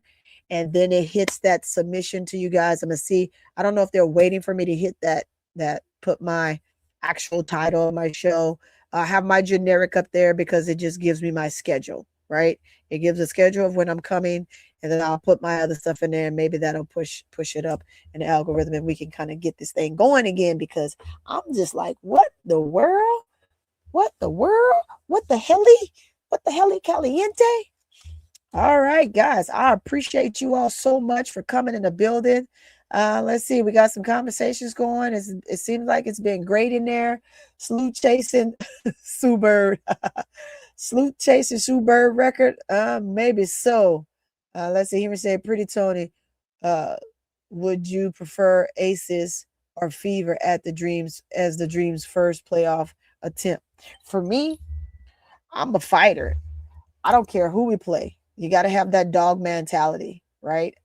and then it hits that submission to you guys. I'm gonna see. I don't know if they're waiting for me to hit that put my actual title of my show. I have my generic up there because it just gives me my schedule, right? It gives a schedule of when I'm coming, and then I'll put my other stuff in there, and maybe that'll push it up in the algorithm, and we can kind of get this thing going again, because I'm just like, what the world? What the world? What the heli? What the heli caliente? All right, guys, I appreciate you all so much for coming in the building. Let's see, we got some conversations going. It seems like it's been great in there. Salute chasing Sue Bird. Salute chasing Sue Bird record. Maybe so. Let's see, he said, Pretty Toni, would you prefer Aces or Fever at the Dreams as the Dreams' first playoff attempt? For me, I'm a fighter. I don't care who we play. You got to have that dog mentality, right?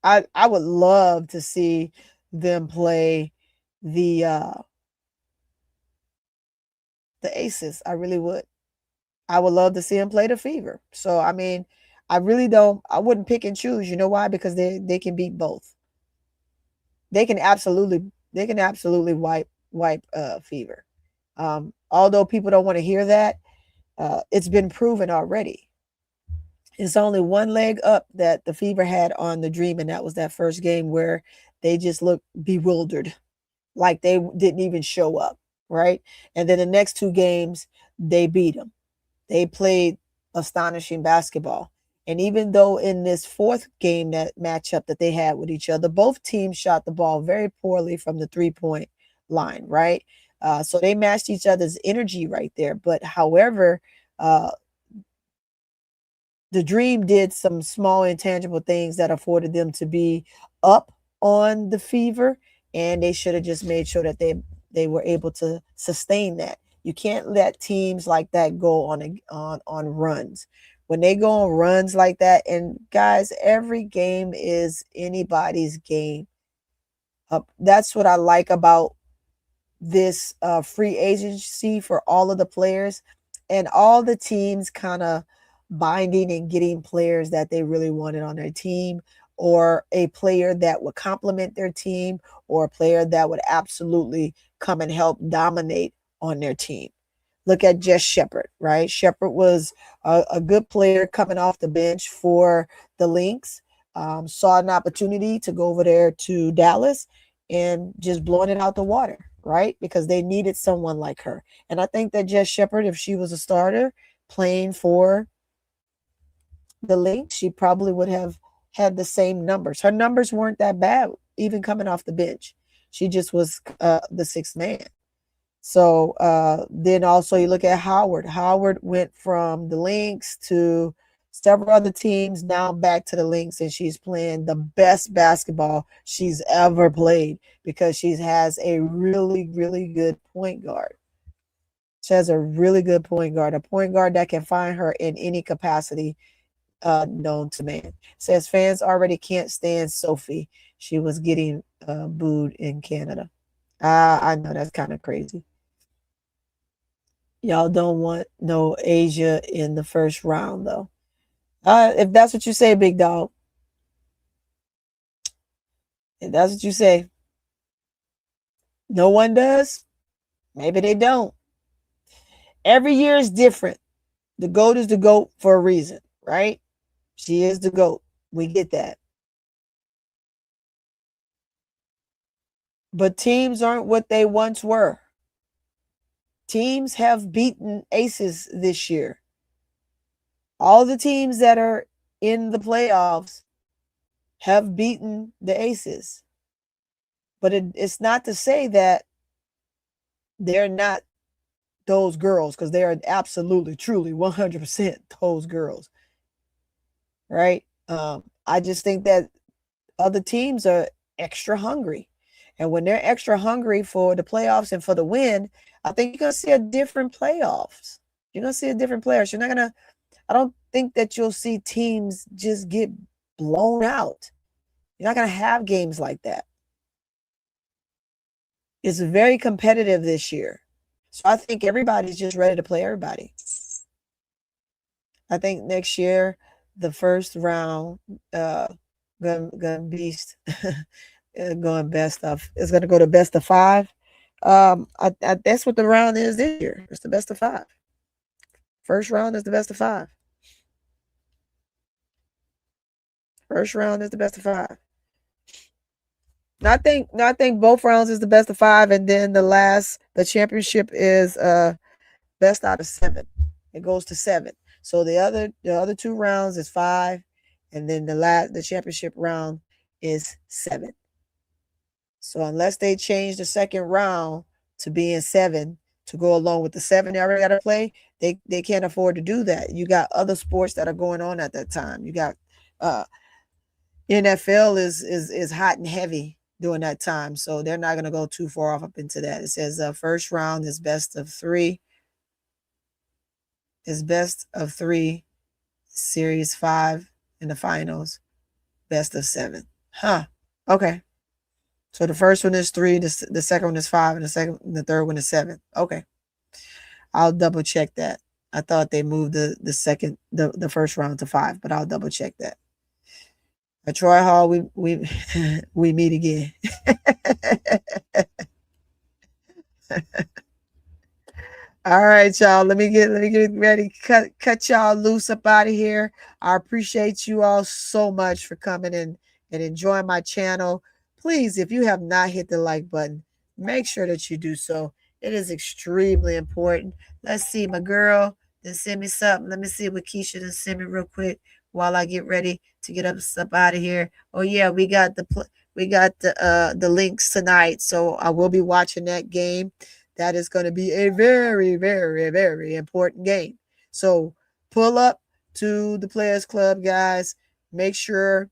I would love to see them play the Aces. I really would. I would love to see them play the Fever. So I mean, I wouldn't pick and choose. You know why? Because they can beat both. They can absolutely wipe Fever. Although people don't want to hear that, it's been proven already. It's only one leg up that the Fever had on the Dream, and that was that first game where they just looked bewildered, like they didn't even show up, right? And then the next 2 games, they beat them. They played astonishing basketball. And even though in this 4th game, that matchup that they had with each other, both teams shot the ball very poorly from the 3-point line, right? So they matched each other's energy right there. But however, the Dream did some small intangible things that afforded them to be up on the Fever, and they should have just made sure that they were able to sustain that. You can't let teams like that go on runs. When they go on runs like that, and guys, every game is anybody's game. That's what I like about this free agency for all of the players, and all the teams kind of binding and getting players that they really wanted on their team, or a player that would complement their team, or a player that would absolutely come and help dominate on their team. Look at Jess Shepard, right? Shepard was a good player coming off the bench for the Lynx, saw an opportunity to go over there to Dallas and just blowing it out the water, right? Because they needed someone like her. And I think that Jess Shepard, if she was a starter playing for the Lynx, she probably would have had the same numbers. Her numbers weren't that bad, even coming off the bench. She just was the sixth man. So then also you look at Howard. Howard went from the Lynx to several other teams, now back to the Lynx, and she's playing the best basketball she's ever played because she has a really, really good point guard. She has a really good point guard, a point guard that can find her in any capacity known to man. Says fans already can't stand Sophie. She was getting booed in Canada. I know that's kind of crazy. Y'all don't want no Asia in the first round, though. If that's what you say, big dog. If that's what you say. No one does. Maybe they don't. Every year is different. The GOAT is the GOAT for a reason, right? She is the GOAT. We get that. But teams aren't what they once were. Teams have beaten aces this year. All the teams that are in the playoffs have beaten the aces. But it's not to say that they're not those girls, because they are absolutely, truly, 100% those girls. Right? I just think that other teams are extra hungry. And when they're extra hungry for the playoffs and for the win, I think you're going to see a different playoffs. You're going to see a different players. You're not going to, I don't think that you'll see teams just get blown out. You're not going to have games like that. It's very competitive this year. So I think everybody's just ready to play everybody. I think next year, the first round, gonna beast, going best of. It's gonna go to best of 5. That's what the round is this year. It's the best of 5. First round is the best of 5. First round is the best of 5. I think both rounds is the best of 5, and then the championship is best out of 7. It goes to 7. So the other 2 rounds is 5, and then the championship round is 7. So unless they change the second round to being 7 to go along with the 7 they already got to play, they can't afford to do that. You got other sports that are going on at that time. You got NFL is hot and heavy during that time, so they're not going to go too far off up into that. It says first round is best of 3. Is best of 3, series 5 in the finals, best of 7. Huh. Okay. So the first one is 3, the second one is 5, and the third one is 7. Okay. I'll double check that. I thought they moved the first round to 5, but I'll double check that. At Troy Hall, we we meet again. All right, y'all. Let me get ready. Cut y'all loose up out of here. I appreciate you all so much for coming in and enjoying my channel. Please, if you have not hit the like button, make sure that you do so. It is extremely important. Let's see, my girl then send me something. Let me see what Keisha done send me real quick while I get ready to get up out of here. Oh yeah, we got the links tonight, so I will be watching that game. That is going to be a very, very, very important game. So pull up to the Players Club, guys. Make sure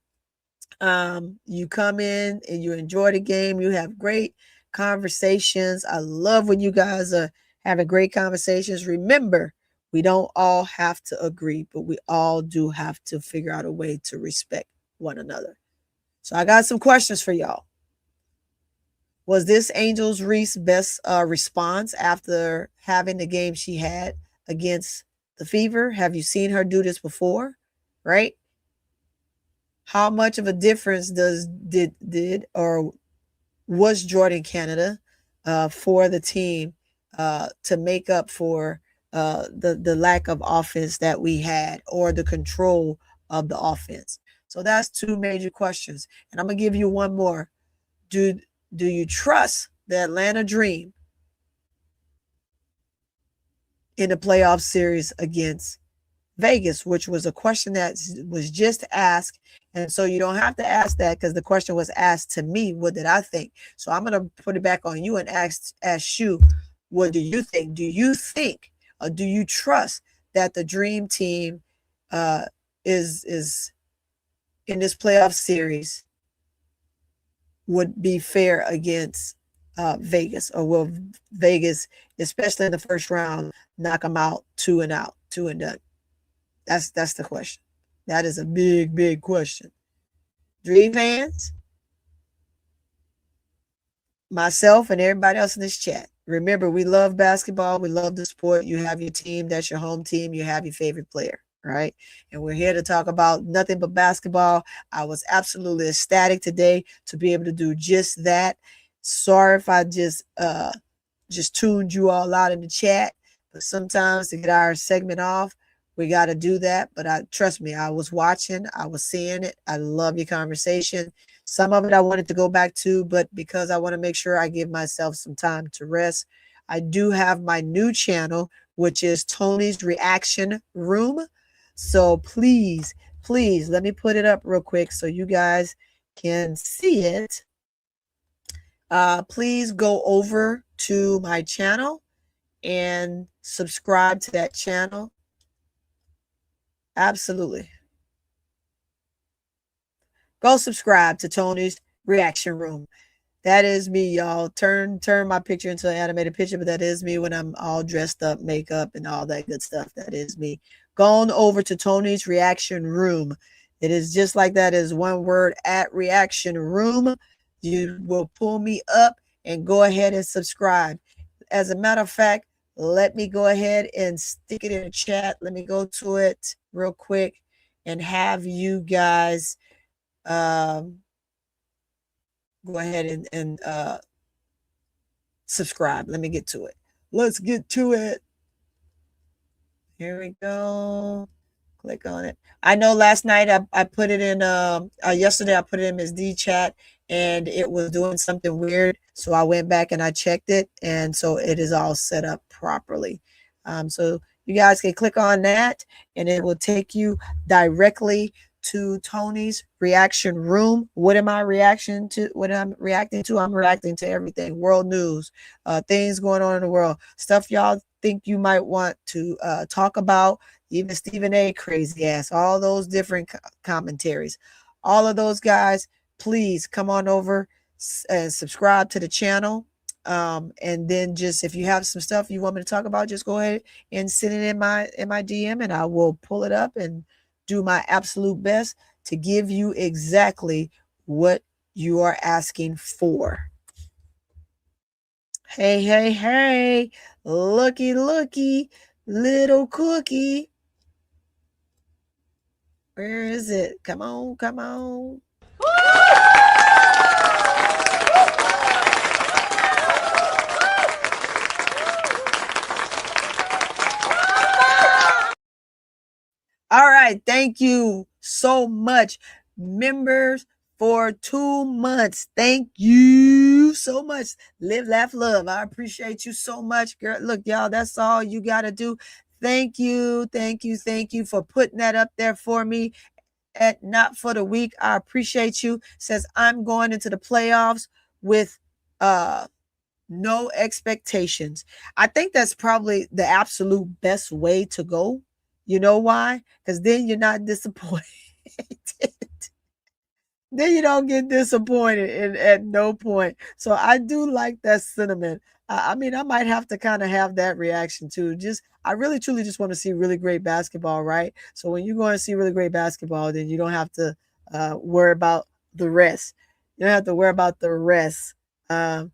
you come in and you enjoy the game. You have great conversations. I love when you guys are having great conversations. Remember, we don't all have to agree, but we all do have to figure out a way to respect one another. So I got some questions for y'all. Was this Angel Reese's best response after having the game she had against the Fever? Have you seen her do this before? Right? How much of a difference did or was Jordin Canada for the team to make up for the lack of offense that we had, or the control of the offense? So that's 2 major questions. And I'm gonna give you one more. Do you trust the Atlanta Dream in the playoff series against Vegas, which was a question that was just asked. And so you don't have to ask that because the question was asked to me. What did I think? So I'm going to put it back on you and ask you, what do you think? Do you think, or do you trust that the Dream Team is in this playoff series would be fair against Vegas, or will Vegas, especially in the first round, knock them out, two and done? That's the question. That is a big, big question. Dream fans, myself and everybody else in this chat, remember, we love basketball. We love the sport. You have your team. That's your home team. You have your favorite player, right? And we're here to talk about nothing but basketball. I was absolutely ecstatic today to be able to do just that. Sorry if I just tuned you all out in the chat, but sometimes to get our segment off, we got to do that. But trust me, I was watching, I was seeing it. I love your conversation. Some of it I wanted to go back to, but because I want to make sure I give myself some time to rest, I do have my new channel, which is Toni's Reaction Room. So please, let me put it up real quick so you guys can see it. Please go over to my channel and subscribe to that channel. Absolutely. Go subscribe to Toni's Reaction Room. That is me, y'all. Turn my picture into an animated picture, but that is me when I'm all dressed up, makeup, and all that good stuff. That is me. Go on over to Toni's Reaction Room. It is just like that. Is one word, at Reaction Room. You will pull me up and go ahead and subscribe. As a matter of fact, let me go ahead and stick it in the chat. Let me go to it real quick and have you guys go ahead and subscribe. Let me get to it. Let's get to it. Here we go. Click on it. I know last night I put it in yesterday I put it in Ms. D chat and it was doing something weird. So I went back and I checked it, and so it is all set up properly. So you guys can click on that and it will take you directly to Toni's Reaction Room. What am I reacting to? What I'm reacting to? I'm reacting to everything. World news, things going on in the world, stuff y'all think you might want to talk about. Even Stephen A. crazy ass, all those different commentaries, all of those guys, please come on over and subscribe to the channel. And then just, if you have some stuff you want me to talk about, just go ahead and send it in my DM and I will pull it up and do my absolute best to give you exactly what you are asking for. Hey, looky, little cookie. Where is it? Come on. All right. Thank you so much, members, for 2 months. Thank you so much. Live, laugh, love. I appreciate you so much, girl. Look, y'all, that's all you got to do. Thank you for putting that up there for me at Not For the Week. I appreciate you. Says I'm going into the playoffs with no expectations. I think that's probably the absolute best way to go. You know why? Because then you're not disappointed. Then you don't get disappointed at no point. So I do like that sentiment. I mean, I might have to kind of have that reaction too. I really, truly just want to see really great basketball, right? So when you go and see really great basketball, then you don't have to worry about the rest. You don't have to worry about the rest. But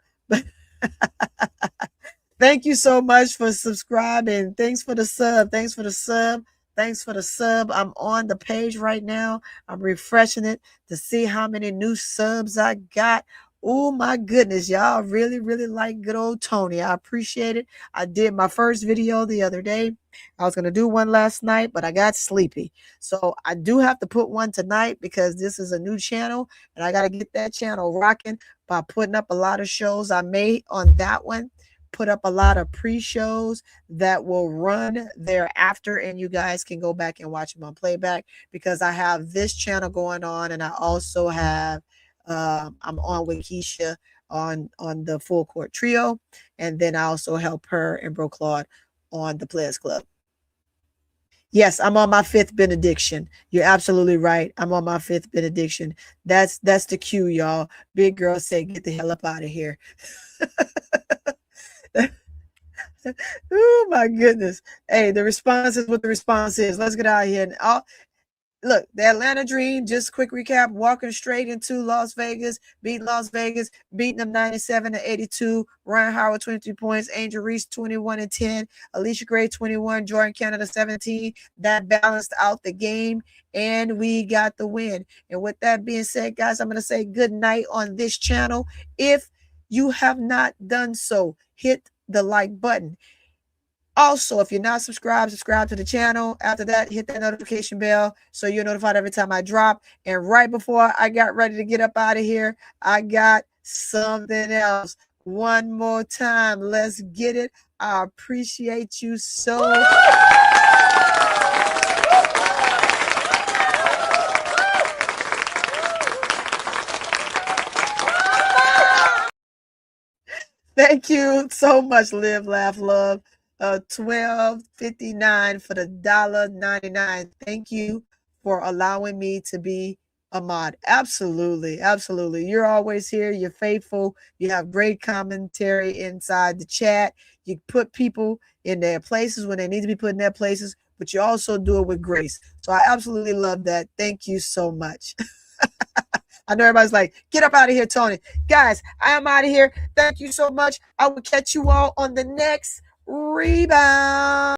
thank you so much for subscribing. Thanks for the sub. I'm on the page right now. I'm refreshing it to see how many new subs I got. Oh my goodness, y'all really, really like good old Toni. I appreciate it. I did my first video the other day. I was going to do one last night, but I got sleepy. So I do have to put one tonight because this is a new channel and I got to get that channel rocking by putting up a lot of shows I made on that one. put up a lot of pre-shows that will run thereafter, and you guys can go back and watch them on playback, because I have this channel going on, and I also have I'm on with Keisha on the Full Court Trio, and then I also help her and Bro Claude on the Players Club. Yes, I'm on my 5th benediction. You're absolutely right. I'm on my 5th benediction. That's the cue, y'all. Big girl say, get the hell up out of here. Oh my goodness. Hey, the response is what the response is. Let's get out of here. And look, the Atlanta Dream, just quick recap, walking straight into Las Vegas, beating them 97-82. Rhyne Howard, 22 points. Angel Reese, 21-10. Allisha Gray, 21. Jordin Canada, 17. That balanced out the game, and we got the win. And with that being said, guys, I'm going to say good night on this channel. If you have not done so, hit the like button. Also, if you're not subscribed, subscribe to the channel. After that, hit that notification bell so you're notified every time I drop. And right before I got ready to get up out of here, I got something else. One more time. Let's get it. I appreciate you so. Thank you so much. Live, laugh, love. $12.59 for the $1.99. Thank you for allowing me to be a mod. Absolutely, absolutely. You're always here. You're faithful. You have great commentary inside the chat. You put people in their places when they need to be put in their places, but you also do it with grace. So I absolutely love that. Thank you so much. I know everybody's like, get up out of here, Toni. Guys, I am out of here. Thank you so much. I will catch you all on the next rebound.